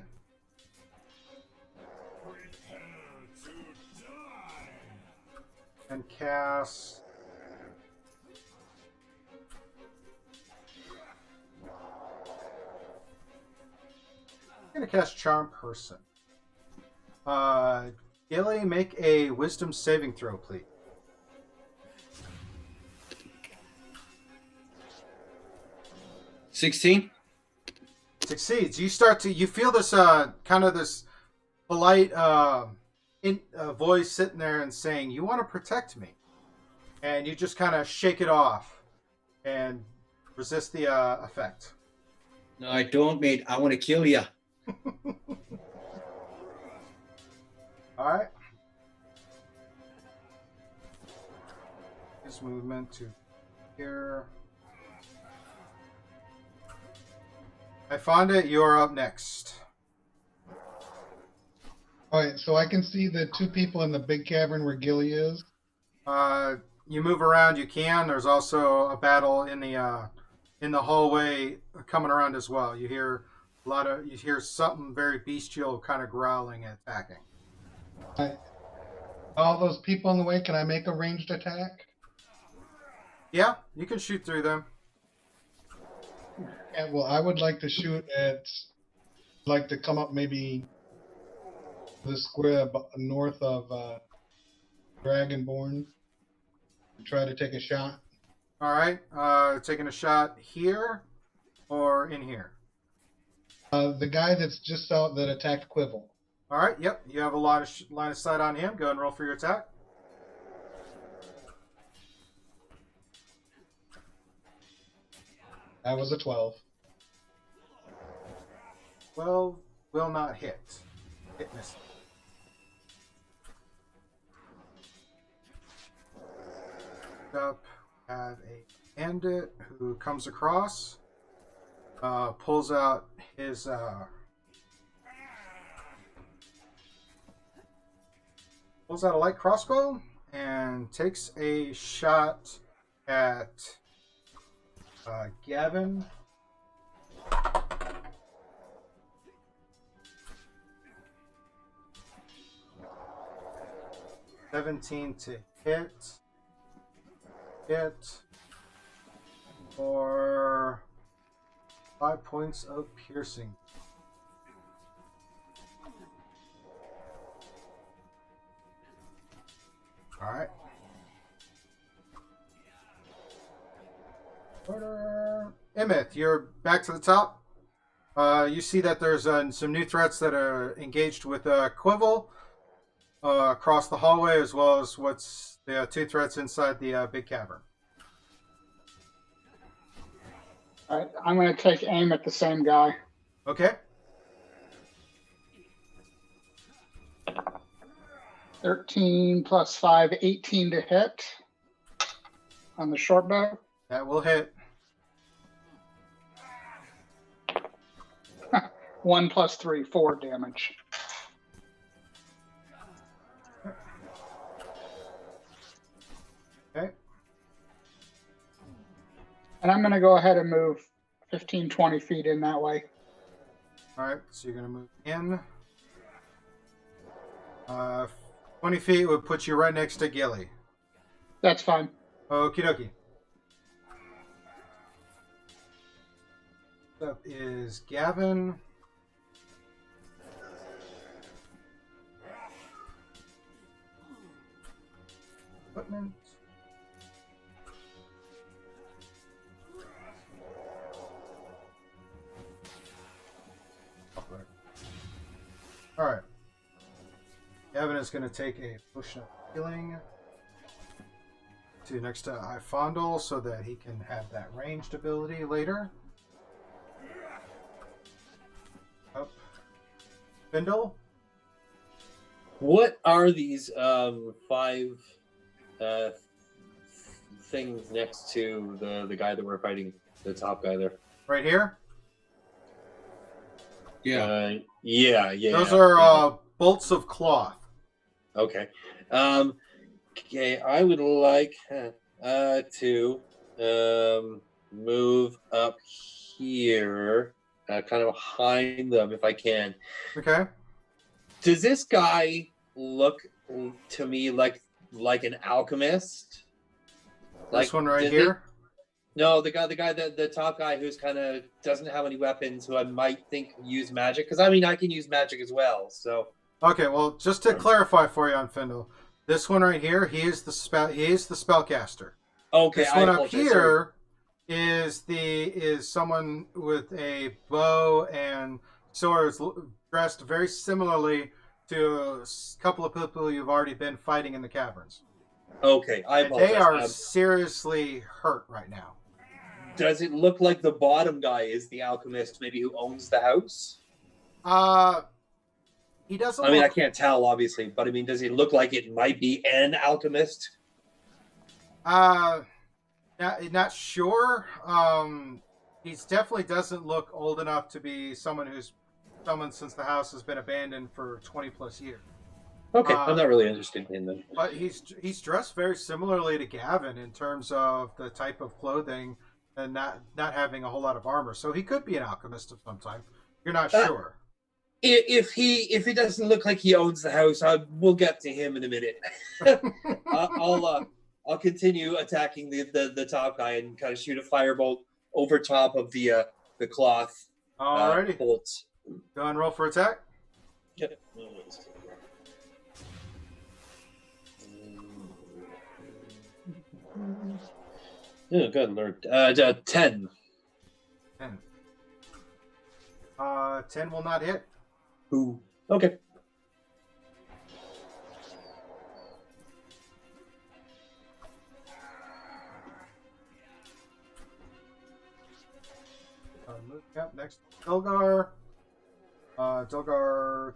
And cast I'm gonna cast Charm Person. Gilly, make a Wisdom saving throw, please.
$16.
Succeeds. You feel this kind of this polite voice sitting there and saying, "You want to protect me," and you just kind of shake it off and resist the effect.
No, I don't, mate. I want to kill you.
All right. His movement to here. I found it. You're up next.
All right, so I can see the two people in the big cavern where Gilly is.
You move around. You can. There's also a battle in the hallway coming around as well. You hear something very bestial, kind of growling and attacking.
All those people in the way, can I make a ranged attack?
Yeah, you can shoot through them.
Yeah, well, I would like to shoot at, like to come up maybe the square north of Dragonborn and try to take a shot.
All right, taking a shot here or in here.
The guy that's just out that attacked Quivel.
All right, yep, you have a line of sight on him. Go ahead and roll for your attack.
That was a 12.
12 will not hit. Hit miss. Up, have a bandit who comes across, pulls out his pulls out a light crossbow and takes a shot at Gavin. 17 to hit. Hit. For 5 points of piercing. Alright. Emmett, you're back to the top. You see that there's some new threats that are engaged with Quivel across the hallway, as well as what's the 2 threats inside the big cavern.
All right, I'm going to take aim at the same guy.
Okay.
13 plus 5, 18 to hit on the short bow.
That will hit.
1 plus 3, 4 damage.
Okay.
And I'm going to go ahead and move 15, 20 feet in that way.
Alright, so you're going to move in. 20 feet would put you right next to Gilly.
That's fine.
Okie dokie. Next up is Gavin. Equipment. Alright. Gavin is going to take a potion of healing to next to Ifondel so that he can have that ranged ability later. Up. Findle.
What are these 5 things next to the guy that we're fighting? The top guy there.
Right here.
Yeah.
Yeah.
Those are bolts of cloth.
Okay. Okay, I would like to move up here, kind of behind them if I can.
Okay.
Does this guy look to me like an alchemist?
This one right
did
here.
No, the top guy who's kind of doesn't have any weapons, who I might think use magic. Because I mean, I can use magic as well. So
Okay, well, just to clarify for you on Findle, this one right here, he is the spellcaster.
okay,
This
I
one up
apologize,
here is someone with a bow and sword, dressed very similarly to a couple of people you've already been fighting in the caverns.
sorry. Okay, I
And
apologize.
they are seriously hurt right now.
Does it look like the bottom guy is the alchemist, maybe who owns the house?
He doesn't.
I mean, I
look,
can't tell, obviously, but I mean, does it look like it might be an alchemist?
Not sure. He definitely doesn't look old enough to be someone since the house has been abandoned for 20 plus years.
Okay, I'm not really interested in them.
But he's dressed very similarly to Gavin in terms of the type of clothing and not having a whole lot of armor. So he could be an alchemist of some type. You're not sure.
If he doesn't look like he owns the house, we'll get to him in a minute. I'll continue attacking the top guy and kind of shoot a firebolt over top of the cloth
Alrighty.
bolts.
Go and roll for attack.
Yep. Oh, good lord. 10.
10. 10 will not hit.
Ooh. Okay.
Move up next. Delgar. Delgar.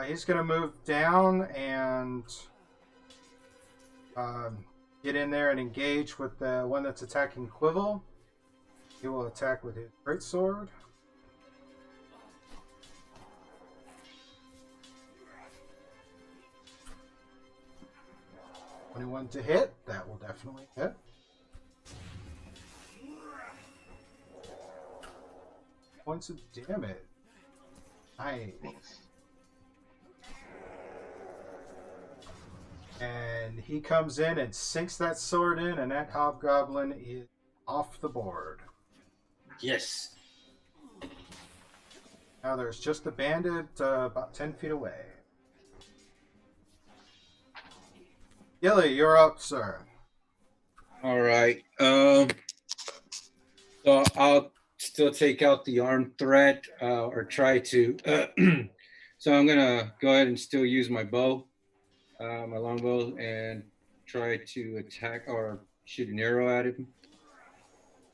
He's going to move down and get in there and engage with the one that's attacking Quivel. He will attack with his greatsword. $21 to hit. That will definitely hit. Points of damage. Nice. And he comes in and sinks that sword in, and that hobgoblin is off the board.
Yes.
Now there's just a bandit about 10 feet away. Gilly, you're up, sir.
All right. So I'll still take out the armed threat, or try to. So I'm gonna go ahead and still use my bow, my longbow, and try to attack or shoot an arrow at him.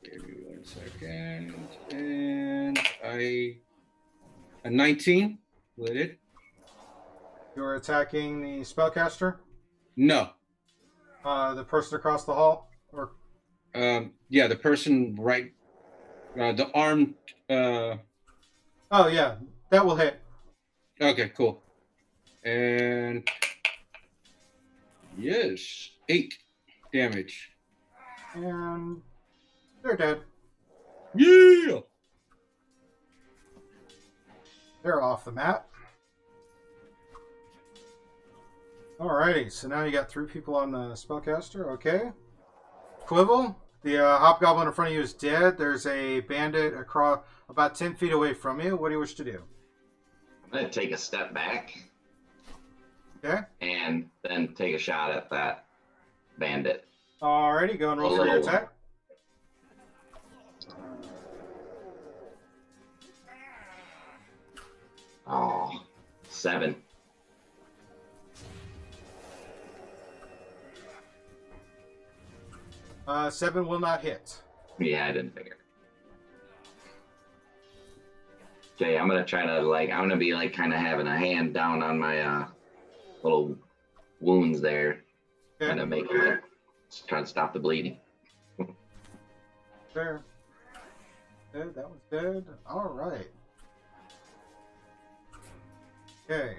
Give me 1 second. And a 19. Will it hit?
You're attacking the spellcaster?
No.
The person across the hall? Or
Yeah, the person right, the armed.
Oh, yeah, that will hit.
Okay, cool. And yes, 8 damage.
And they're dead.
Yeah.
They're off the map. Alrighty, so now you got 3 people on the spellcaster. Okay. Quibble, the hobgoblin in front of you is dead. There's a bandit across about 10 feet away from you. What do you wish to do?
I'm gonna take a step back
Okay.
and then take a shot at that bandit.
Alrighty, go and roll for your
Little one.
attack.
Oh, 7.
Seven will not hit.
Yeah, I didn't figure. Okay, I'm gonna try to I'm gonna be kind of having a hand down on my little wounds there,
Okay.
trying to trying to stop the bleeding.
There. Dead. That was dead. All right. Okay.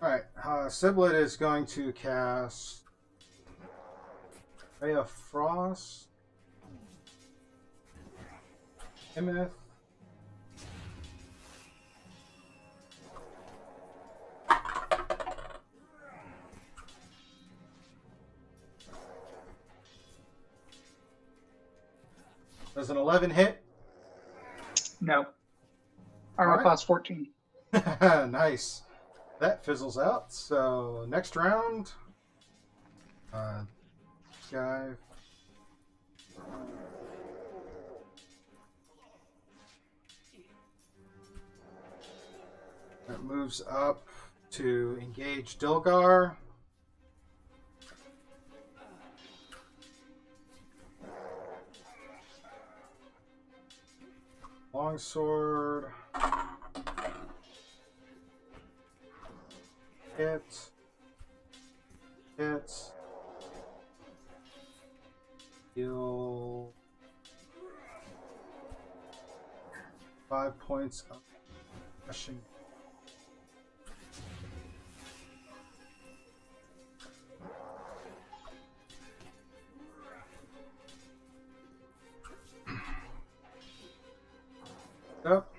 All right. Siblet is going to cast Ray of Frost. Imminent. Does an 11 hit?
No. Armor
Alright.
class 14.
Nice. That fizzles out. So next round, guy. That moves up to engage Dilgar. Longsword. Hit. Hit. Heal. 5 points of crushing. Up.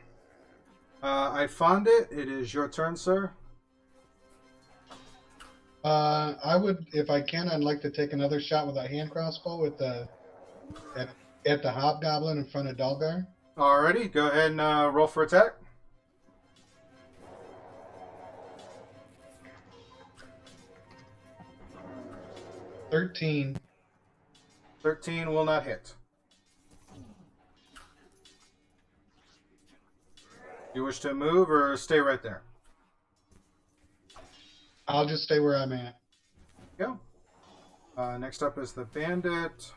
I found it. It is your turn, sir.
I would, if I can, I'd like to take another shot with a hand crossbow at the hobgoblin in front of Dalgar.
Alrighty, go ahead and roll for attack.
$13.
13 will not hit. You wish to move or stay right there?
I'll just stay where I'm at.
Go. Next up is the bandit.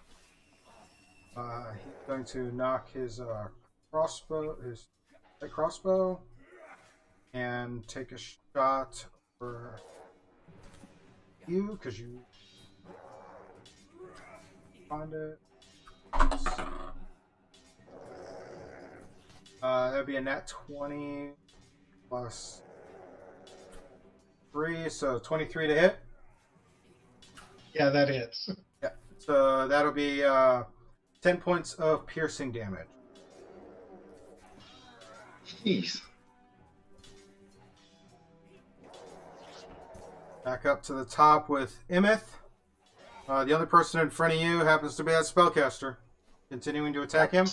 He's going to knock his light crossbow, and take a shot for you because you find it. That'd be a nat 20 plus 3, so 23 to hit.
Yeah, that hits.
Yeah. So that'll be 10 points of piercing damage.
Jeez.
Back up to the top with Imith. The other person in front of you happens to be that spellcaster. Continuing to attack him.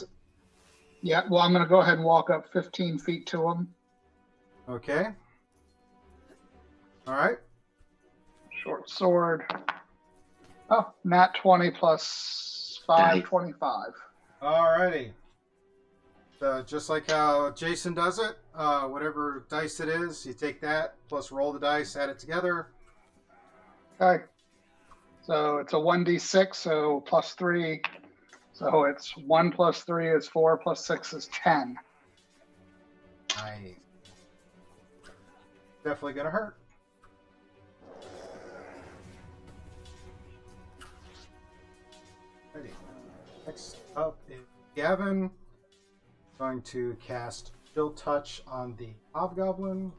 Yeah, well, I'm going to go ahead and walk up 15 feet to him.
Okay. All right.
Short sword. Oh, nat 20 plus 5,
Nice.
25.
All righty. So just like how Jason does it, whatever dice it is, you take that, plus roll the dice, add it together.
Okay. So it's a 1d6, so plus 3. So it's 1 plus 3 is 4, plus 6 is 10.
Nice. Definitely gonna hurt. Ready. Next up is Gavin. Going to cast Chill Touch on the Hobgoblin.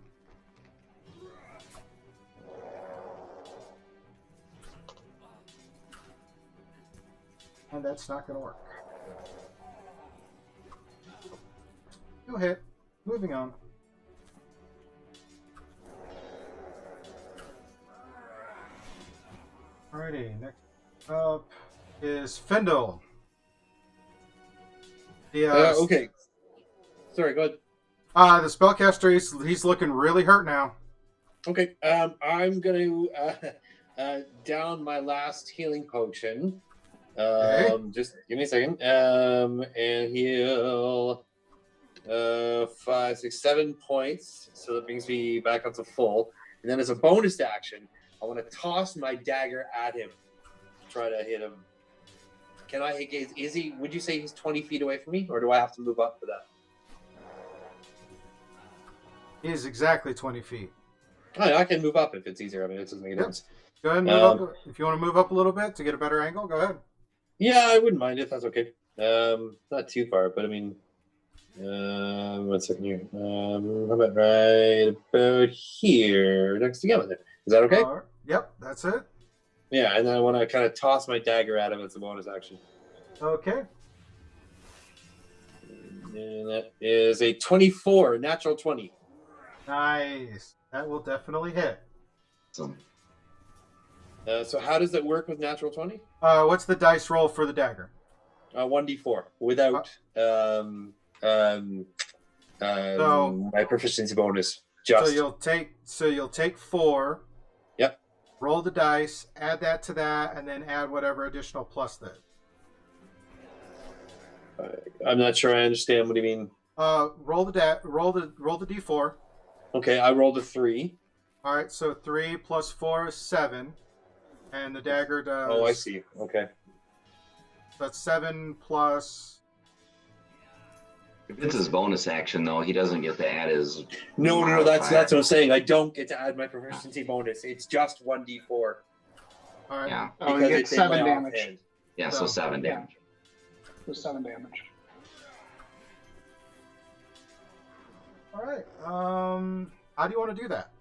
And that's not going to work. No hit. Moving on. Alrighty, next up is Fendel. The,
Okay. Sorry, go ahead.
The spellcaster, he's looking really hurt now.
Okay. I'm going to down my last healing potion.
Okay.
Just give me a second. And heal 5, 6, 7 points. So that brings me back up to full. And then as a bonus action, I want to toss my dagger at him. Try to hit him. Can I hit? Is he? Would you say he's 20 feet away from me, or do I have to move up for that?
He is exactly 20 feet.
Oh, I can move up if it's easier. I mean, it doesn't make a difference.
Go ahead and move up. If you want to move up a little bit to get a better angle, go ahead.
Yeah, I wouldn't mind if that's okay. Not too far, but I mean, 1 second here. How about right about here, next to Gavin? Is that okay?
Yep, that's it.
Yeah, and then I want to kind of toss my dagger at him as a bonus action.
Okay.
And that is a 24, natural 20.
Nice. That will definitely hit.
Awesome.
So how does that work with natural 20?
What's the dice roll for the dagger?
1d4 without my proficiency bonus. Just
So you'll take 4.
Yep.
Roll the dice, add that to that, and then add whatever additional plus that.
I'm not sure I understand. What do you mean?
Roll the d4.
Okay, I rolled a 3.
All right, so 3 plus 4 is 7, and the dagger does.
Oh, I see. Okay.
That's 7 plus.
If it's his bonus action, though, he doesn't get to add his.
No. That's what I'm saying. I don't get to add my proficiency bonus. It's just 1d4.
All right.
Yeah.
Oh, you get 7 damage.
offhand.
Yeah, so 7
Yeah.
damage.
So 7 damage.
All right. How do you want to do that?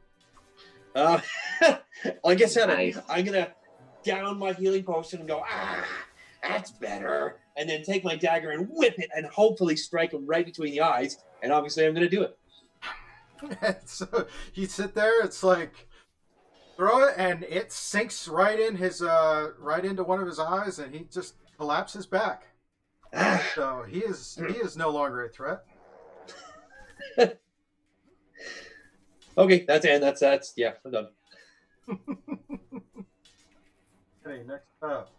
Like I said,
Nice.
I'm gonna down my healing potion and go, that's better, and then take my dagger and whip it and hopefully strike him right between the eyes. And obviously, I'm gonna do it.
So you sit there. It's like throw it, and it sinks right in his right into one of his eyes, and he just collapses back. So he is no longer a threat.
Okay, that's yeah, I'm done.
Okay, next up,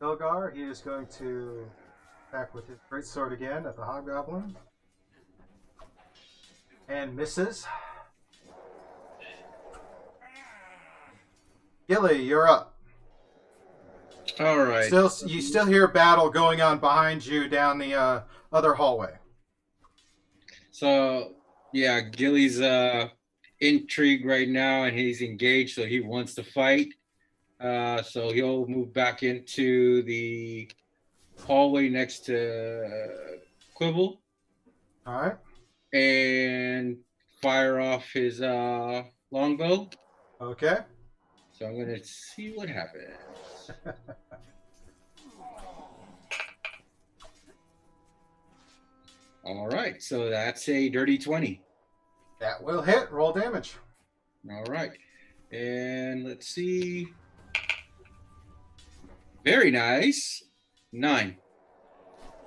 Belgar. He is going to attack with his greatsword again at the hobgoblin, and misses. Gilly, you're up.
All right.
You still hear battle going on behind you down the other hallway.
So yeah, Gilly's intrigued right now, and he's engaged, so he wants to fight. So he'll move back into the hallway next to Quibble
All right.
and fire off his longbow.
Okay.
So I'm gonna see what happens. All right, so that's a dirty 20.
That will hit. Roll damage.
All right, and let's see. Very nice. 9.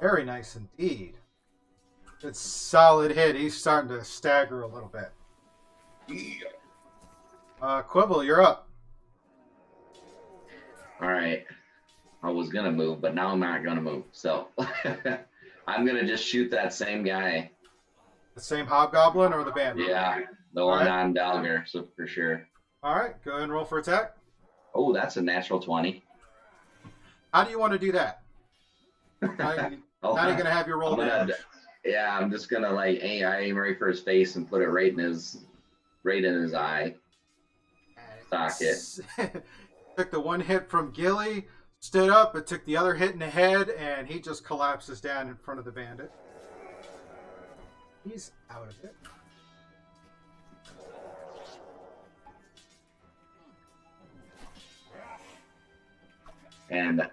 Very nice indeed. It's solid hit. He's starting to stagger a little bit. Quibble, you're up.
All right. I was gonna move, but now I'm not gonna move. So I'm gonna just shoot that same guy.
The same hobgoblin or the bandit?
Yeah, the one
right.
on Dalgar, so for sure.
All right, go ahead and roll for attack.
Oh, that's a natural 20.
How do you want to do that? How are you going to have your roll damage?
Yeah, I'm just gonna I aim right for his face and put it right in his eye socket.
Took the one hit from Gilly, stood up, but took the other hit in the head, and he just collapses down in front of the bandit. He's out of it.
And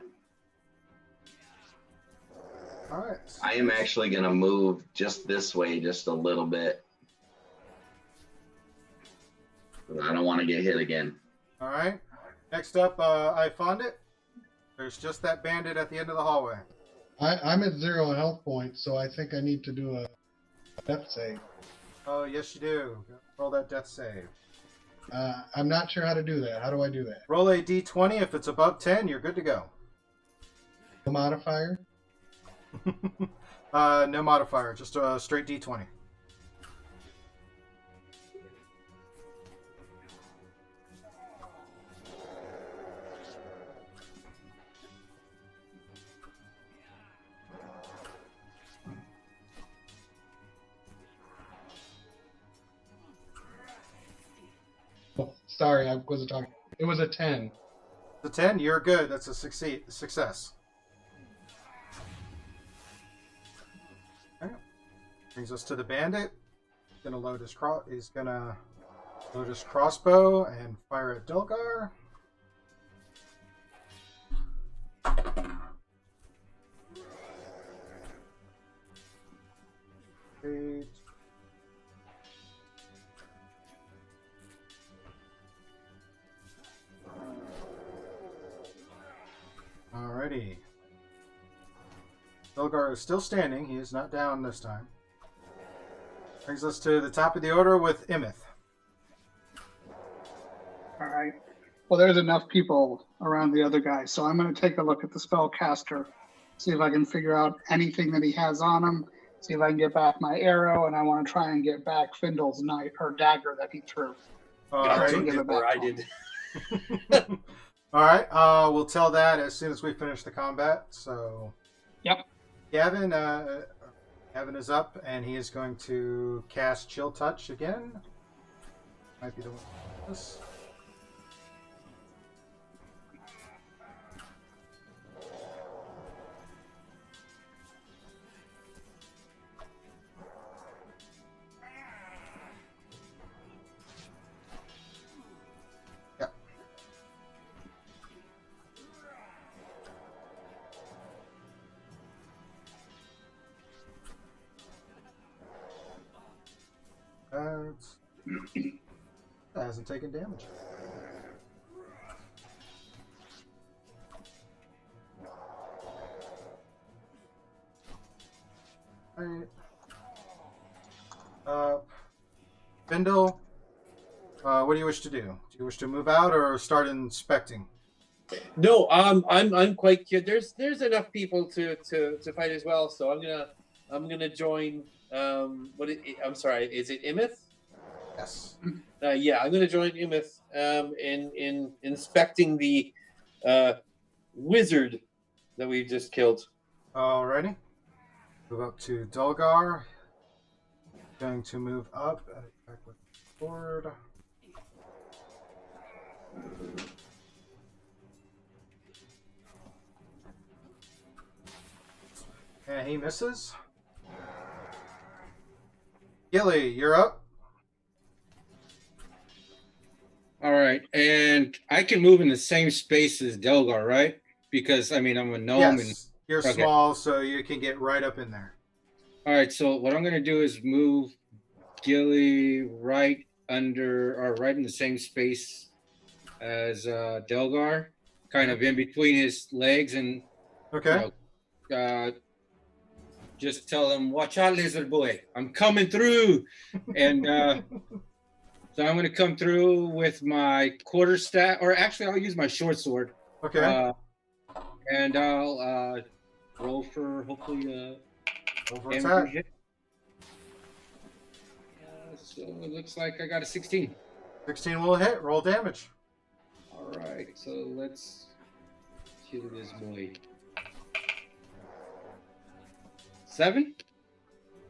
All right.
I am actually gonna move just this way, just a little bit. I don't want to get hit again.
All right. Next up, I found it. There's just that bandit at the end of the hallway.
I'm at 0 health points, so I think I need to do a death save.
Oh, yes, you do. Roll that death save.
I'm not sure how to do that. How do I do that?
Roll a d20. If it's above 10, you're good to go.
No modifier?
No modifier, just a straight d20.
Oh, sorry, I wasn't talking. It was a 10.
The 10, you're good. That's a success. Okay. Brings us to the bandit. He's gonna load his crossbow and fire at Dulgar. Great. Alrighty. Dulgar is still standing. He is not down this time. Brings us to the top of the order with Imith.
All right. Well, there's enough people around the other guy, so I'm going to take a look at the spellcaster, see if I can figure out anything that he has on him, see if I can get back my arrow, and I want to try and get back Findle's knife or dagger that he threw.
I
Alrighty.
took it where I did.
Alright, we'll tell that as soon as we finish the combat. So,
Yep.
Gavin is up, and he is going to cast Chill Touch again. Might be the one. This. Yep. That hasn't taken damage. Alright. Bindle, what do you wish to do? Do you wish to move out or start inspecting?
No, I'm quite cute. There's enough people to fight as well, so I'm gonna join. I'm sorry, is it Imith?
Yes.
Yeah, I'm gonna join Imith in inspecting the wizard that we just killed.
Alrighty. Move up to Dulgar. Going to move up and attack with the sword. And he misses. Gilly, you're up.
All right, and I can move in the same space as Delgar, right? Because I mean, I'm a gnome.
Yes, you're
okay.
small, so you can get right up in there.
All right, so what I'm gonna do is move Gilly right under or right in the same space as Delgar, kind of in between his legs, and
Okay.
just tell him, "Watch out, lizard boy! I'm coming through!" And so I'm gonna come through with my quarterstaff, or actually, I'll use my short sword.
Okay.
And I'll roll for hopefully
Roll for
damage
attack.
hit. So it looks like I got a 16.
16 will hit. Roll damage.
All right, so let's kill this boy. 7.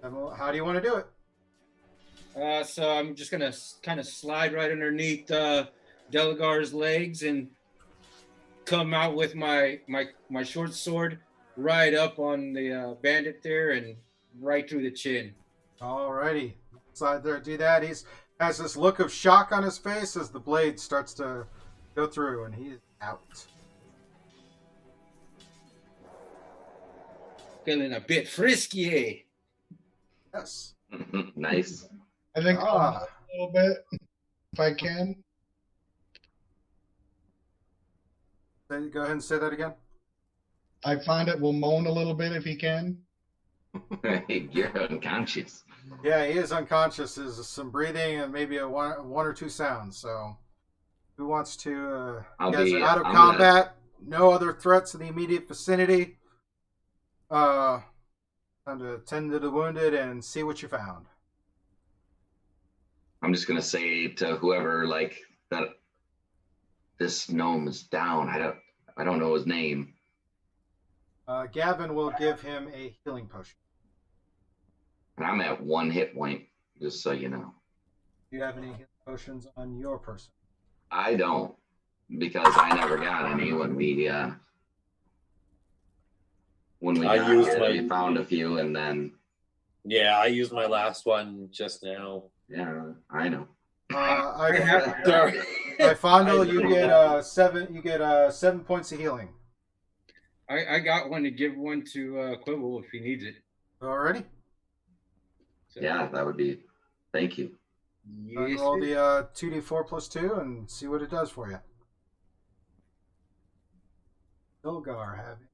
How do you want to do it?
So I'm just gonna kind of slide right underneath Delagar's legs and come out with my short sword right up on the bandit there and right through the chin.
Alrighty. Slide there. Do that. He's has this look of shock on his face as the blade starts to go through, and he is out.
Feeling a bit frisky, eh?
Yes.
Nice.
I think I'll
Ah.
move a little bit if I can.
Then go ahead and say that again.
I find it will moan a little bit if he can.
You're unconscious.
Yeah, he is unconscious. There's some breathing and maybe a one or two sounds. So, who wants to? You guys are out of combat. No other threats in the immediate vicinity. Time to tend to the wounded and see what you found.
I'm just gonna say to whoever like that this gnome is down. I don't know his name.
Gavin will give him a healing potion.
And I'm at 1 hit point, just so you know.
Do you have any healing potions on your person?
I don't, because I never got any when we we found a few, and then
Yeah, I used my last one just now.
yeah, I know.
Sorry.
I fondle. You get 7. You get 7 points of healing.
I got one to give one to Quibble if he needs it.
Alrighty.
So,
Yeah, that would be. Thank you.
yes,
Roll
sir.
the 2d4 plus 2 and see what it does for you. Ilgar having.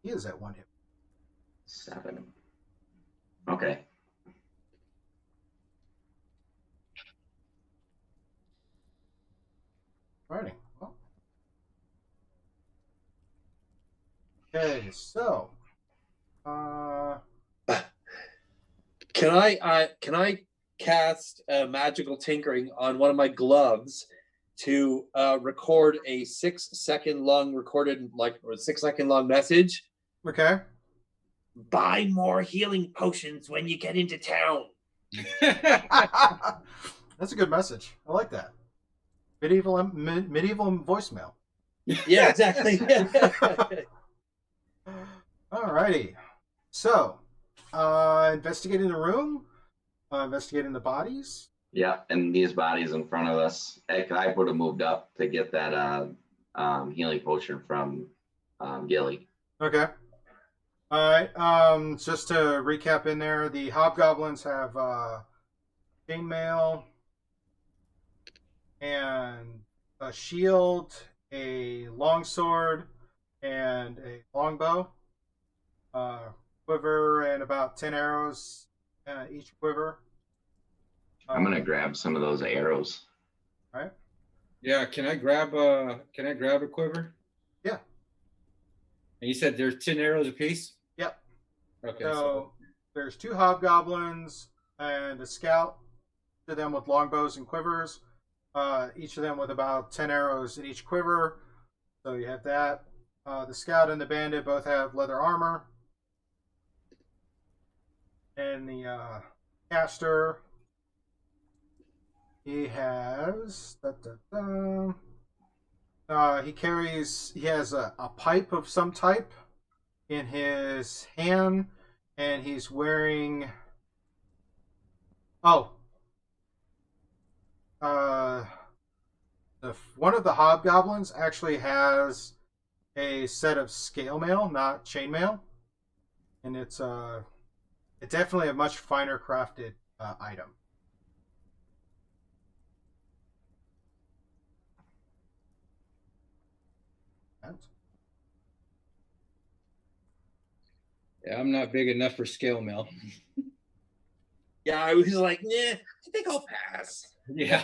He is at 1 hit.
7. Okay.
Alrighty. Well. Okay, so.
Can I cast magical tinkering on one of my gloves to record a 6-second long recorded or 6-second long message?
Okay.
Buy more healing potions when you get into town.
That's a good message. I like that. Medieval voicemail.
Yeah, exactly.
Alrighty. So, investigating the room, investigating the bodies.
Yeah, and these bodies in front of us. Heck, I would have moved up to get that healing potion from Gilly.
Okay. Alright. Just to recap in there, the hobgoblins have chainmail and a shield, a longsword, and a longbow. Quiver and about 10 arrows each quiver.
I'm gonna grab some of those arrows.
Right.
Yeah, can I grab a quiver?
Yeah.
And you said there's 10 arrows apiece?
Yep.
Okay.
So there's 2 hobgoblins and a scout, each of them with longbows and quivers. Each of them with about 10 arrows in each quiver. So you have that. The scout and the bandit both have leather armor. And the caster, he has he has a pipe of some type in his hand, and he's wearing one of the hobgoblins actually has a set of scale mail, not chain mail, and it's it's definitely a much finer crafted item.
Yeah, I'm not big enough for scale mail.
Yeah, I was like, nah, I think I'll pass.
Yeah.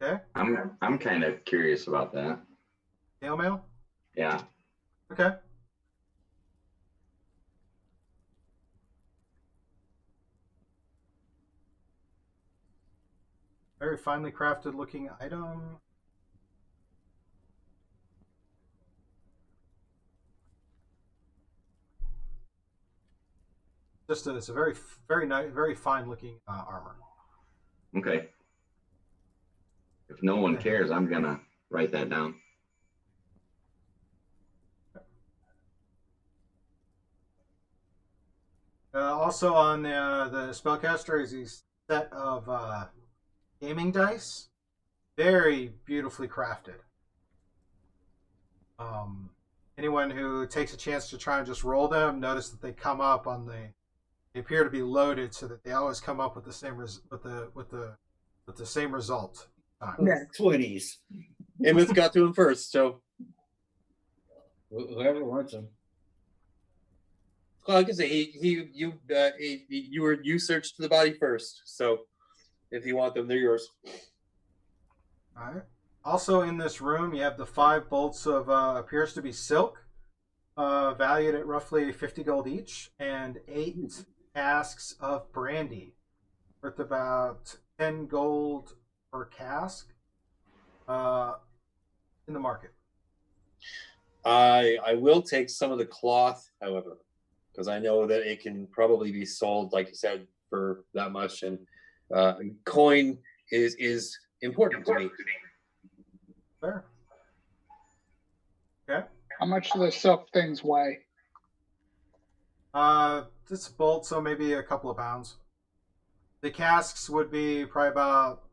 Okay,
I'm kind of curious about that.
scale mail.
Yeah.
Okay. Very finely crafted looking item. It's a very nice, very fine looking armor.
Okay. If no one cares, I'm gonna write that down.
Also on the spellcaster is a set of gaming dice, very beautifully crafted. Anyone who takes a chance to try and just roll them, notice that they come up on they appear to be loaded, so that they always come up with the same with the same result.
Yeah, 20s.
Emmett got to him first, so
Whoever wants them.
well, I can say you searched the body first, so if you want them, they're yours.
All right. Also in this room, you have the 5 bolts of appears to be silk, valued at roughly 50 gold each, and 8 casks of brandy, worth about 10 gold per cask, in the market.
I will take some of the cloth, however, because I know that it can probably be sold, like you said, for that much, and coin is important to me.
Fair. Okay.
How much do the silk things weigh?
This bolt, so maybe a couple of pounds. The casks would be probably about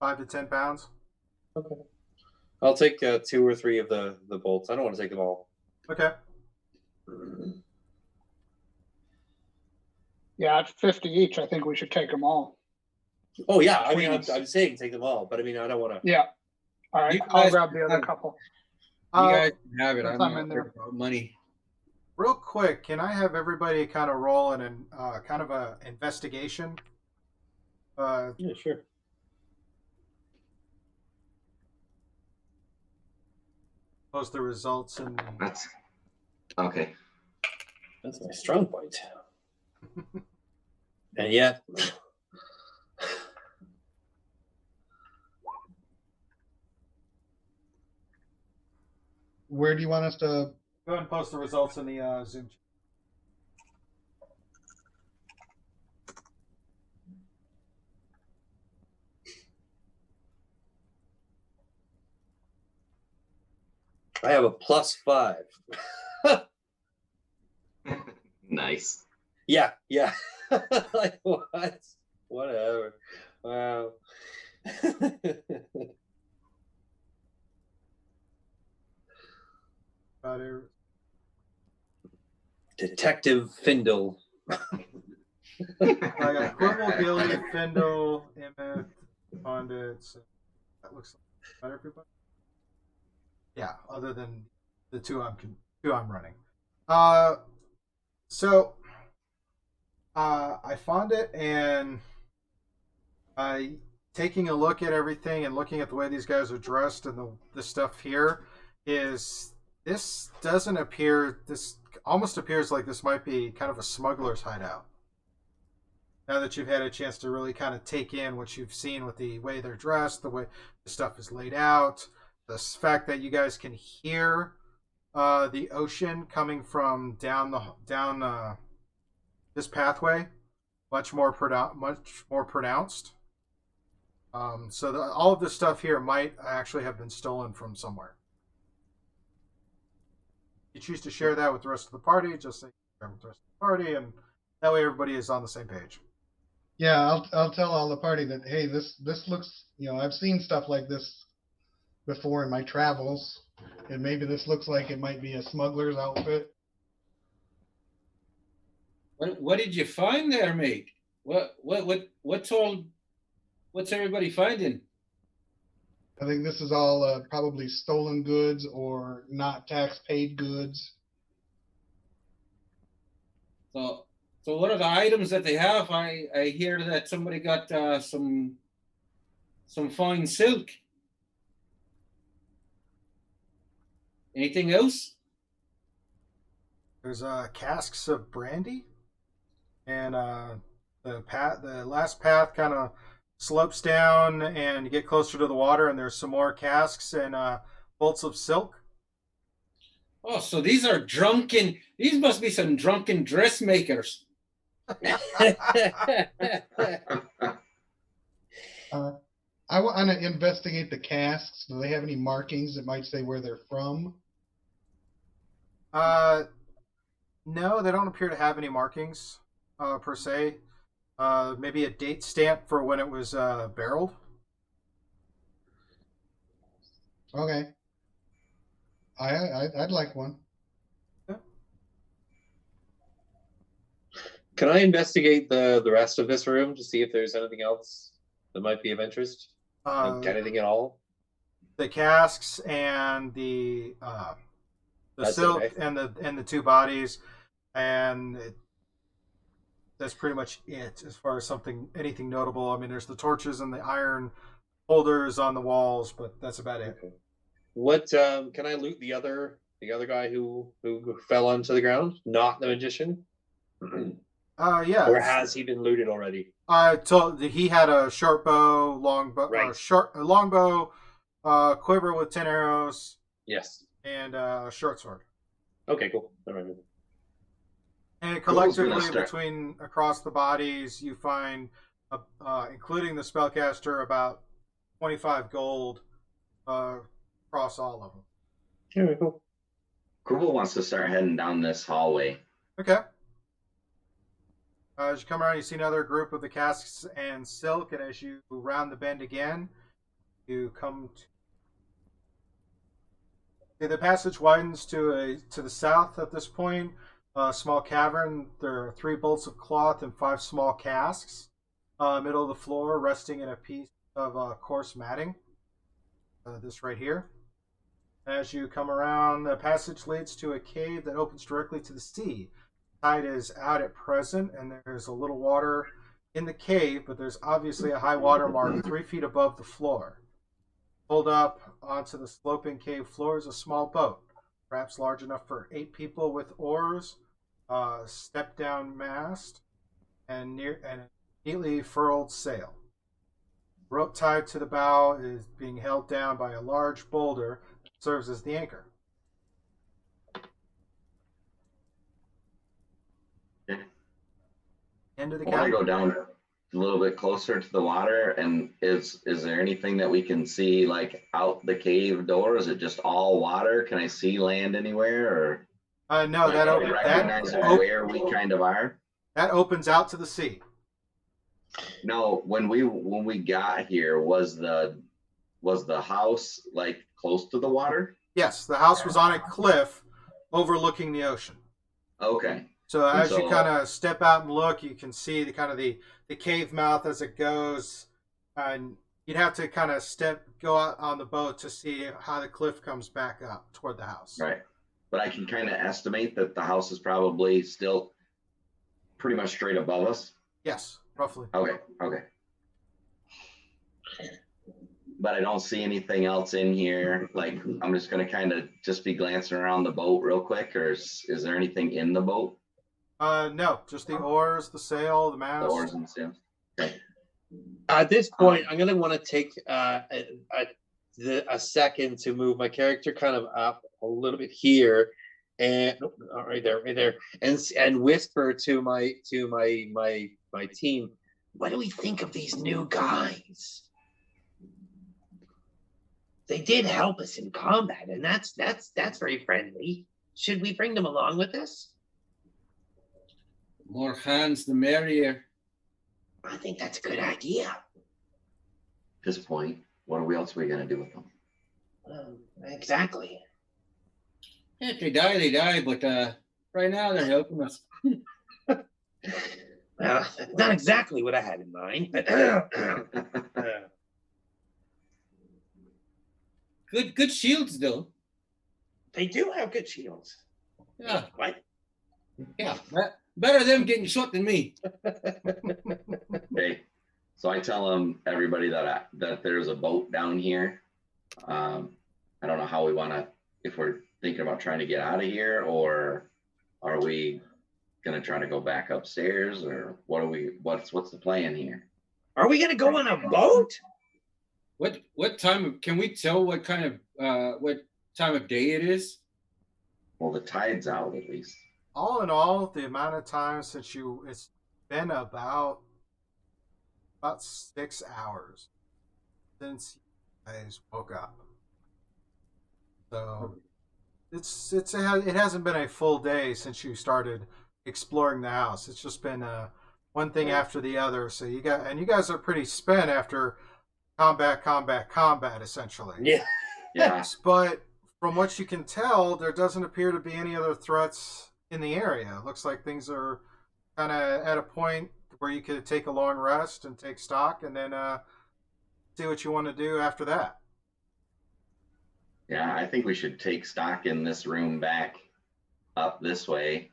5 to 10 pounds.
Okay. I'll take 2 or 3 of the bolts. I don't want to take them all.
Okay.
Yeah, at 50 each, I think we should take them all.
Oh yeah, I mean,
Between
I'm saying take them all, but I mean, I don't want to.
Yeah. All right,
You
I'll
guys
grab the other
have-
couple.
You guys have it.
since
I'm
I'm
not
in there.
worried about money.
Real quick, can I have everybody kind of roll in kind of a investigation?
Yeah, sure.
Post the results and
That's okay.
That's my strong point. And yet,
Where do you want us to?
go ahead and post the results in the Zoom.
I have a +5.
Nice.
Yeah. Like what? Whatever. Wow. Detective Findle.
I got Quibble, Gilly, Findle, Emmett, Pondits. That looks like about everybody. Yeah, other than the two I'm running. So I found it, and I taking a look at everything and looking at the way these guys are dressed and the stuff here is this doesn't appear this almost appears like this might be kind of a smuggler's hideout. Now that you've had a chance to really kind of take in what you've seen with the way they're dressed, the way the stuff is laid out, the fact that you guys can hear the ocean coming from down this pathway, much more pronounced. So all of this stuff here might actually have been stolen from somewhere. You choose to share that with the rest of the party, just say share with the rest of the party, and that way everybody is on the same page.
Yeah, I'll tell all the party that, hey, this looks, I've seen stuff like this before in my travels, and maybe this looks like it might be a smuggler's outfit.
What did you find there, mate? What's everybody finding?
I think this is all probably stolen goods or not tax paid goods.
So what are the items that they have? I hear that somebody got some fine silk. Anything else?
There's casks of brandy, and the last path kind of slopes down, and you get closer to the water, and there's some more casks and bolts of silk.
Oh, so these must be some drunken dressmakers.
I want to investigate the casks. Do they have any markings that might say where they're from?
No, they don't appear to have any markings per se. Maybe a date stamp for when it was barreled.
Okay. I'd like one.
Can I investigate the rest of this room to see if there's anything else that might be of interest? Like anything at all?
The casks and the
That's
silk
okay.
and the two bodies, and that's pretty much it as far as anything notable. I mean, there's the torches and the iron holders on the walls, but that's about it.
Okay. What can I loot the other guy who fell onto the ground? Not the magician?
Yeah.
Or has he been looted already?
He had a short bow, long bow,
Right.
long bow, quiver with 10 arrows,
Yes.
and a short sword.
Okay, cool. All right.
And
Cool, gonna
collectively,
start.
between across the bodies, you find, including the spellcaster, about 25 gold across all of them.
Very cool.
Kubel wants to start heading down this hallway.
Okay. As you come around, you see another group of the casks and silk, and as you round the bend again, you come to the passage widens to the south at this point. A small cavern. There are 3 bolts of cloth and 5 small casks. Middle of the floor, resting in a piece of coarse matting. This right here. As you come around, the passage leads to a cave that opens directly to the sea. Tide is out at present, and there's a little water in the cave, but there's obviously a high water mark 3 feet above the floor. Pulled up onto the sloping cave floor is a small boat, perhaps large enough for 8 people, with oars, step-down mast, and a neatly furled sail. Rope tied to the bow is being held down by a large boulder that serves as the anchor.
Okay.
End of the
I want to
cavern.
go down a little bit closer to the water, and is there anything that we can see like out the cave door? Is it just all water? Can I see land anywhere, or
No,
like, can I recognize where we kind of are?
that opens out to the sea.
No, when we got here, was the house like close to the water?
Yes, the house was on a cliff overlooking the ocean.
Okay.
So as you
So-
kind of step out and look, you can see the cave mouth as it goes, and you'd have to kind of go out on the boat to see how the cliff comes back up toward the house.
Right. But I can kind of estimate that the house is probably still pretty much straight above us.
Yes, roughly.
Okay. But I don't see anything else in here. Like, I'm just gonna kind of just be glancing around the boat real quick, or is there anything in the boat?
No, just the oars, the sail, the
The
mast.
oars and stuff. Okay.
At this point, I'm gonna want to take a second to move my character kind of up a little bit here, and right there, and whisper to my team, what do we think of these new guys? They did help us in combat, and that's very friendly. Should we bring them along with us?
More hands, the merrier.
I think that's a good idea.
At this point, what else are we gonna do with them?
Exactly.
If they die, they die. But right now they're helping us.
Well, not exactly what I had in mind, but
Good shields though.
they do have good shields.
Yeah,
What?
yeah. Better them getting shot than me.
Okay, so I tell them everybody that there's a boat down here. I don't know how we want to, if we're thinking about trying to get out of here, or are we gonna try to go back upstairs, or what's the plan here?
Are we gonna go on a boat?
What time can we tell what kind of what time of day it is?
Well, the tide's out at least.
All in all, the amount of time since it's been about 6 hours since you guys woke up. So it hasn't been a full day since you started exploring the house. It's just been one thing after the other. So you guys are pretty spent after combat essentially.
Yeah.
Yeah.
But from what you can tell, there doesn't appear to be any other threats in the area. It looks like things are kind of at a point where you could take a long rest and take stock, and then see what you want to do after that.
Yeah, I think we should take stock in this room back up this way.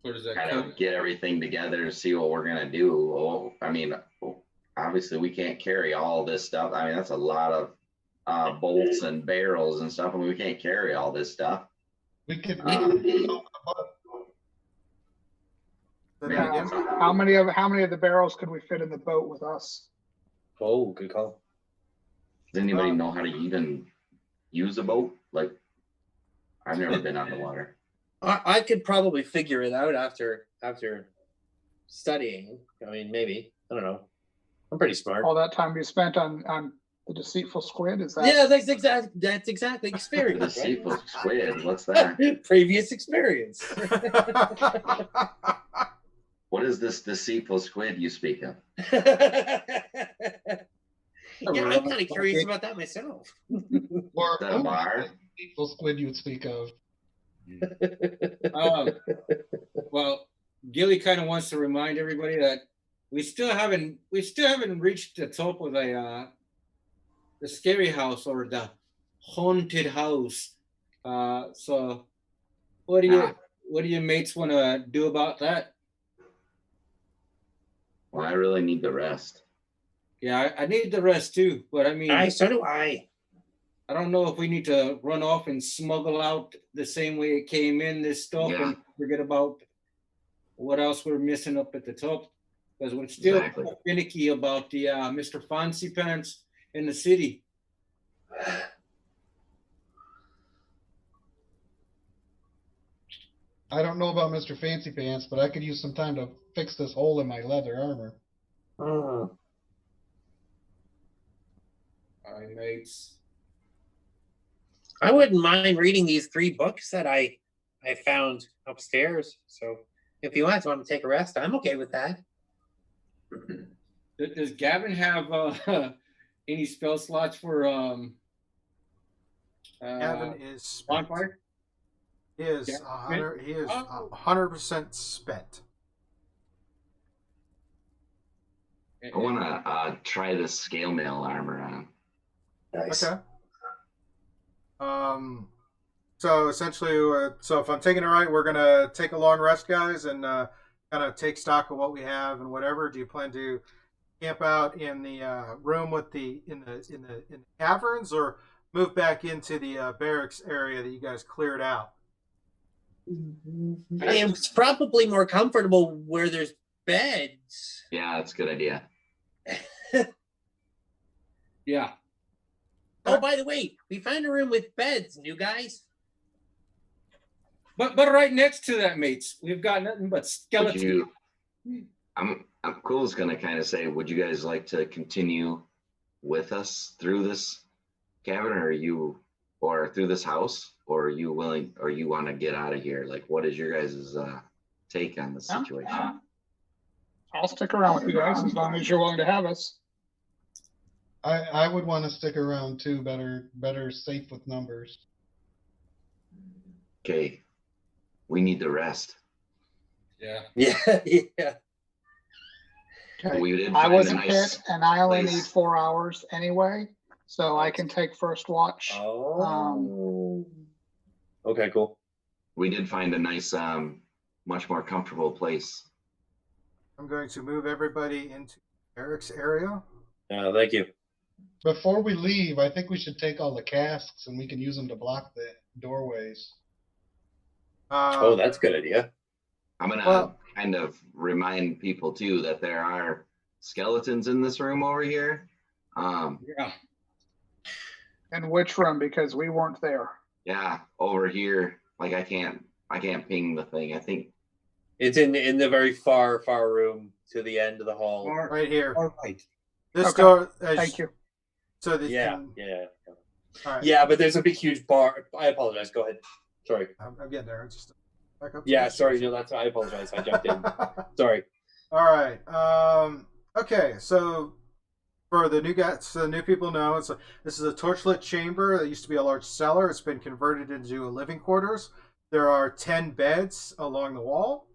What is that?
Kind of get everything together, see what we're gonna do. Oh, I mean, obviously we can't carry all this stuff. I mean, that's a lot of bolts and barrels and stuff, and we can't carry all this stuff.
We could.
How many of the barrels could we fit in the boat with us?
Oh, good call.
Does anybody know how to even use a boat? Like, I've never been on the water.
I could probably figure it out after studying. I mean, maybe. I don't know. I'm pretty smart.
All that time you spent on the deceitful squid, is that?
Yeah, that's exactly experience.
Deceitful
Right?
squid, what's that?
Previous experience.
What is this deceitful squid you speak of?
Yeah, I'm kind of curious about that myself.
Or
Is that a bar?
Evil squid you'd speak of.
Well, Gilly kind of wants to remind everybody that we still haven't reached the top of the scary house or the haunted house. So what do you mates want to do about that?
Well, I really need the rest.
Yeah, I need the rest too, but I mean,
So do I.
I don't know if we need to run off and smuggle out the same way it came in, this stuff,
Yeah.
and forget about what else we're missing up at the top. Because we're still
Exactly.
finicky about the Mr. Fancy Pants in the city.
I don't know about Mr. Fancy Pants, but I could use some time to fix this hole in my leather armor.
Oh.
All right, mates.
I wouldn't mind reading these 3 books that I found upstairs. So if you guys want to take a rest, I'm okay with that.
Does Gavin have any spell slots for
Gavin is spent.
bonfire?
He is 100% spent.
I want to try this scale mail armor on.
Nice.
Okay. So essentially, so if I'm taking it right, we're gonna take a long rest, guys, and kind of take stock of what we have and whatever. Do you plan to camp out in the room with in the caverns, or move back into the barracks area that you guys cleared out?
It's probably more comfortable where there's beds.
Yeah, that's a good idea.
Yeah.
Oh, by the way, we found a room with beds, you guys.
But right next to that, mates, we've got nothing but skeletons.
I'm Cool's gonna kind of say, would you guys like to continue with us through this cavern, or through this house, or are you willing, or you want to get out of here? Like, what is your guys' take on the situation?
I'll stick around with you guys as long as you're willing to have us.
I would want to stick around too. Better safe with numbers.
Okay, we need the rest.
Yeah.
Yeah, yeah.
Okay.
We did
I
find a
wasn't
nice
hit, and I only need
place.
4 hours anyway, so I can take first watch.
Oh. Okay, cool.
We did find a nice, much more comfortable place.
I'm going to move everybody into Eric's area.
Thank you.
Before we leave, I think we should take all the casks and we can use them to block the doorways.
Oh, that's a good idea.
I'm gonna
Well-
kind of remind people too that there are skeletons in this room over here.
Yeah.
In which room? Because we weren't there.
Yeah, over here. Like I can't ping the thing. I think
It's in the very far room to the end of the hall.
right here.
All right.
This
Okay.
door.
Thank you.
So that
Yeah,
can,
yeah.
all right.
Yeah, but there's a big, huge bar. I apologize. Go ahead. Sorry.
I'm getting there. Just back up. to
Yeah,
this.
sorry. No, I apologize. I jumped in. Sorry.
All right. Okay. So for the new guys, so the new people know, this is a torchlit chamber that used to be a large cellar. It's been converted into a living quarters. There are 10 beds along the wall.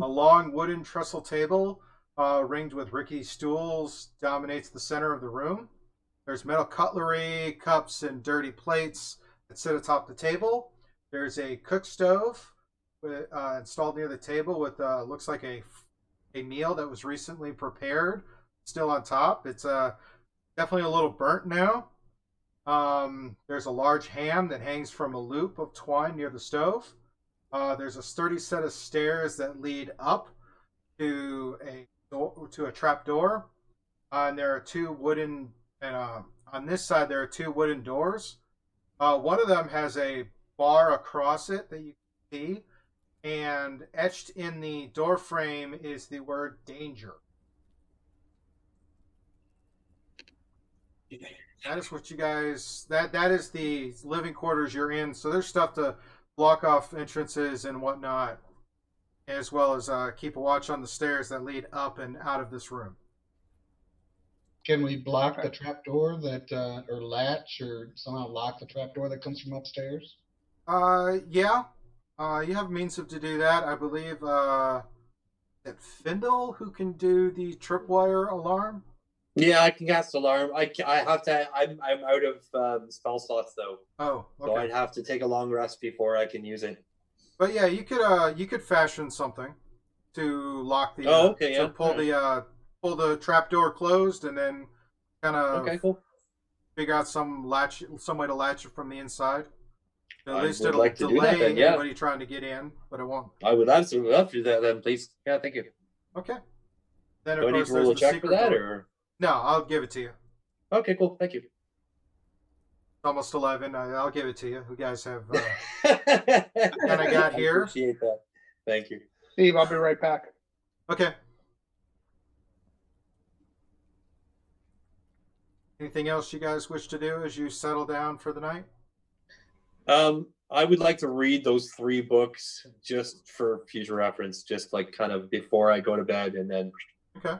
A long wooden trestle table, ringed with rickety stools, dominates the center of the room. There's metal cutlery, cups, and dirty plates that sit atop the table. There's a cook stove installed near the table with looks like a meal that was recently prepared, still on top. It's definitely a little burnt now. There's a large ham that hangs from a loop of twine near the stove. There's a sturdy set of stairs that lead up to a trap door, and there are two wooden. And on this side, there are two wooden doors. One of them has a bar across it that you can see, and etched in the door frame is the word danger. That is what you guys. That is the living quarters you're in. So there's stuff to block off entrances and whatnot, as well as keep a watch on the stairs that lead up and out of this room.
Can we block the trapdoor that, or latch, or somehow lock the trapdoor that comes from upstairs?
Yeah. You have means to do that. I believe that Findle who can do the tripwire alarm.
Yeah, I can cast alarm. I have to. I'm out of spell slots though,
Oh,
so
okay.
I'd have to take a long rest before I can use it.
But yeah, you could fashion something to lock the
Oh, okay,
to
yeah,
pull the trapdoor closed and then kind of
Okay, cool.
figure out some way to latch it from the inside. At
I
least
would
it'll
like to do
delay
that then, yeah.
anybody trying to get in, but it won't.
I would absolutely love to do that then, please. Yeah, thank you.
Okay. Then
Do
of
I need
course
to
there's
roll a
the
check for
secret
that,
door.
or?
No, I'll give it to you.
Okay, cool. Thank you.
It's almost 11. I'll give it to you. You guys have.
and
I got here.
Appreciate that. Thank you.
Steve, I'll be right back.
Okay. Anything else you guys wish to do as you settle down for the night?
I would like to read those 3 books just for future reference, just like kind of before I go to bed, and then,
Okay.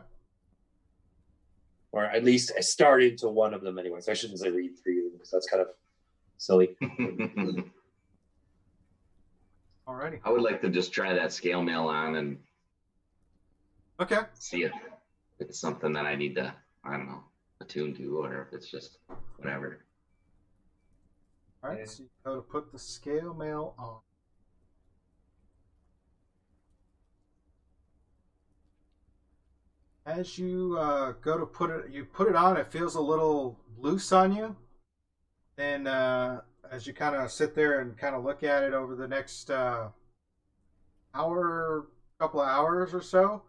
or at least I start into one of them anyways. I shouldn't say read 3 of them because that's kind of silly.
Alrighty.
I would like to just try that scale mail on and
Okay.
see if it's something that I need to, I don't know, attune to, or if it's just whatever.
All right. So you go to put the scale mail on. As you go to put it on. It feels a little loose on you. Then as you kind of sit there and kind of look at it over the next couple of hours or so,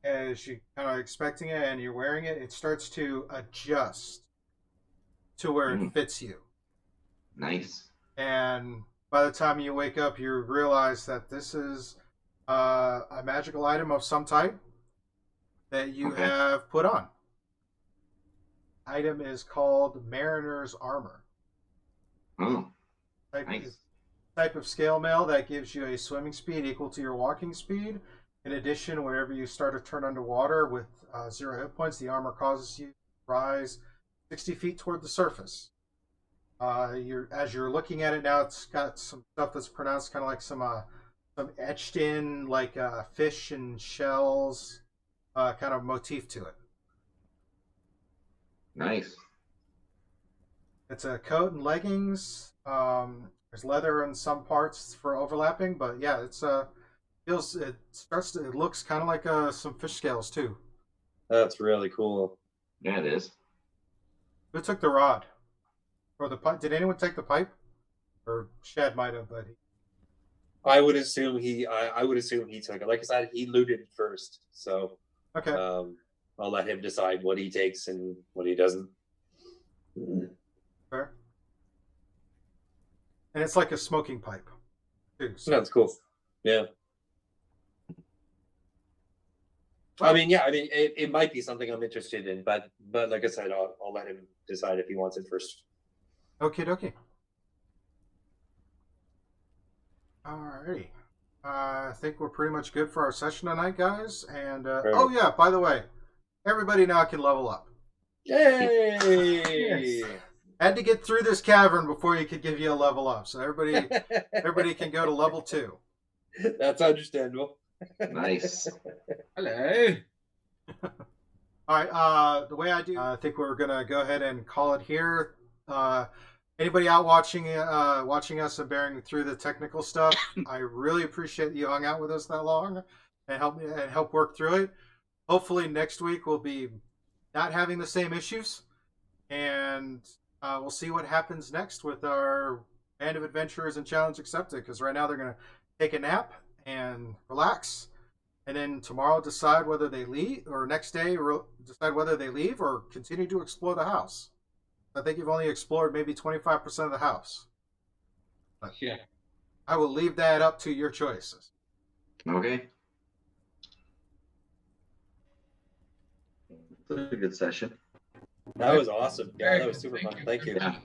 as you kind of expecting it and you're wearing it, it starts to adjust to where it fits you.
Nice.
And by the time you wake up, you realize that this is a magical item of some type that you
Okay.
have put on. Item is called Mariner's Armor.
Oh,
Type,
nice.
type of scale mail that gives you a swimming speed equal to your walking speed. In addition, whenever you start to turn underwater with 0 hit points, the armor causes you to rise 60 feet toward the surface. As you're looking at it now, it's got some stuff that's pronounced kind of like some some etched in like fish and shells kind of motif to it.
Nice.
It's a coat and leggings. There's leather in some parts for overlapping, but yeah, it looks kind of like some fish scales too.
That's really cool.
Yeah, it is.
Who took the rod or the pipe? Did anyone take the pipe? Or Shad might have, but
I would assume I would assume he took it. Like I said, he looted first, so
okay.
I'll let him decide what he takes and what he doesn't.
Fair. And it's like a smoking pipe, too. So.
That's cool. Yeah. I mean, yeah. I mean, it might be something I'm interested in, but like I said, I'll let him decide if he wants it first.
Okie dokie. Alrighty. I think we're pretty much good for our session tonight, guys. And oh yeah, by the way, everybody now can level up.
Yay!
Yes. Had to get through this cavern before you could give you a level up. So everybody can go to level 2.
That's understandable.
Nice.
Hello.
All right. The way I do, I think we're gonna go ahead and call it here. Anybody out watching us and bearing through the technical stuff, I really appreciate you hung out with us that long and help work through it. Hopefully next week we'll be not having the same issues, and we'll see what happens next with our Band of Adventurers and Challenge Accepted. Because right now they're gonna take a nap and relax, and then tomorrow decide whether they leave, or next day decide whether they leave or continue to explore the house. I think you've only explored maybe 25% of the house. But
Yeah.
I will leave that up to your choices.
Okay. It's a good session.
That was awesome. Yeah, that was super fun. Thank you.
Yeah.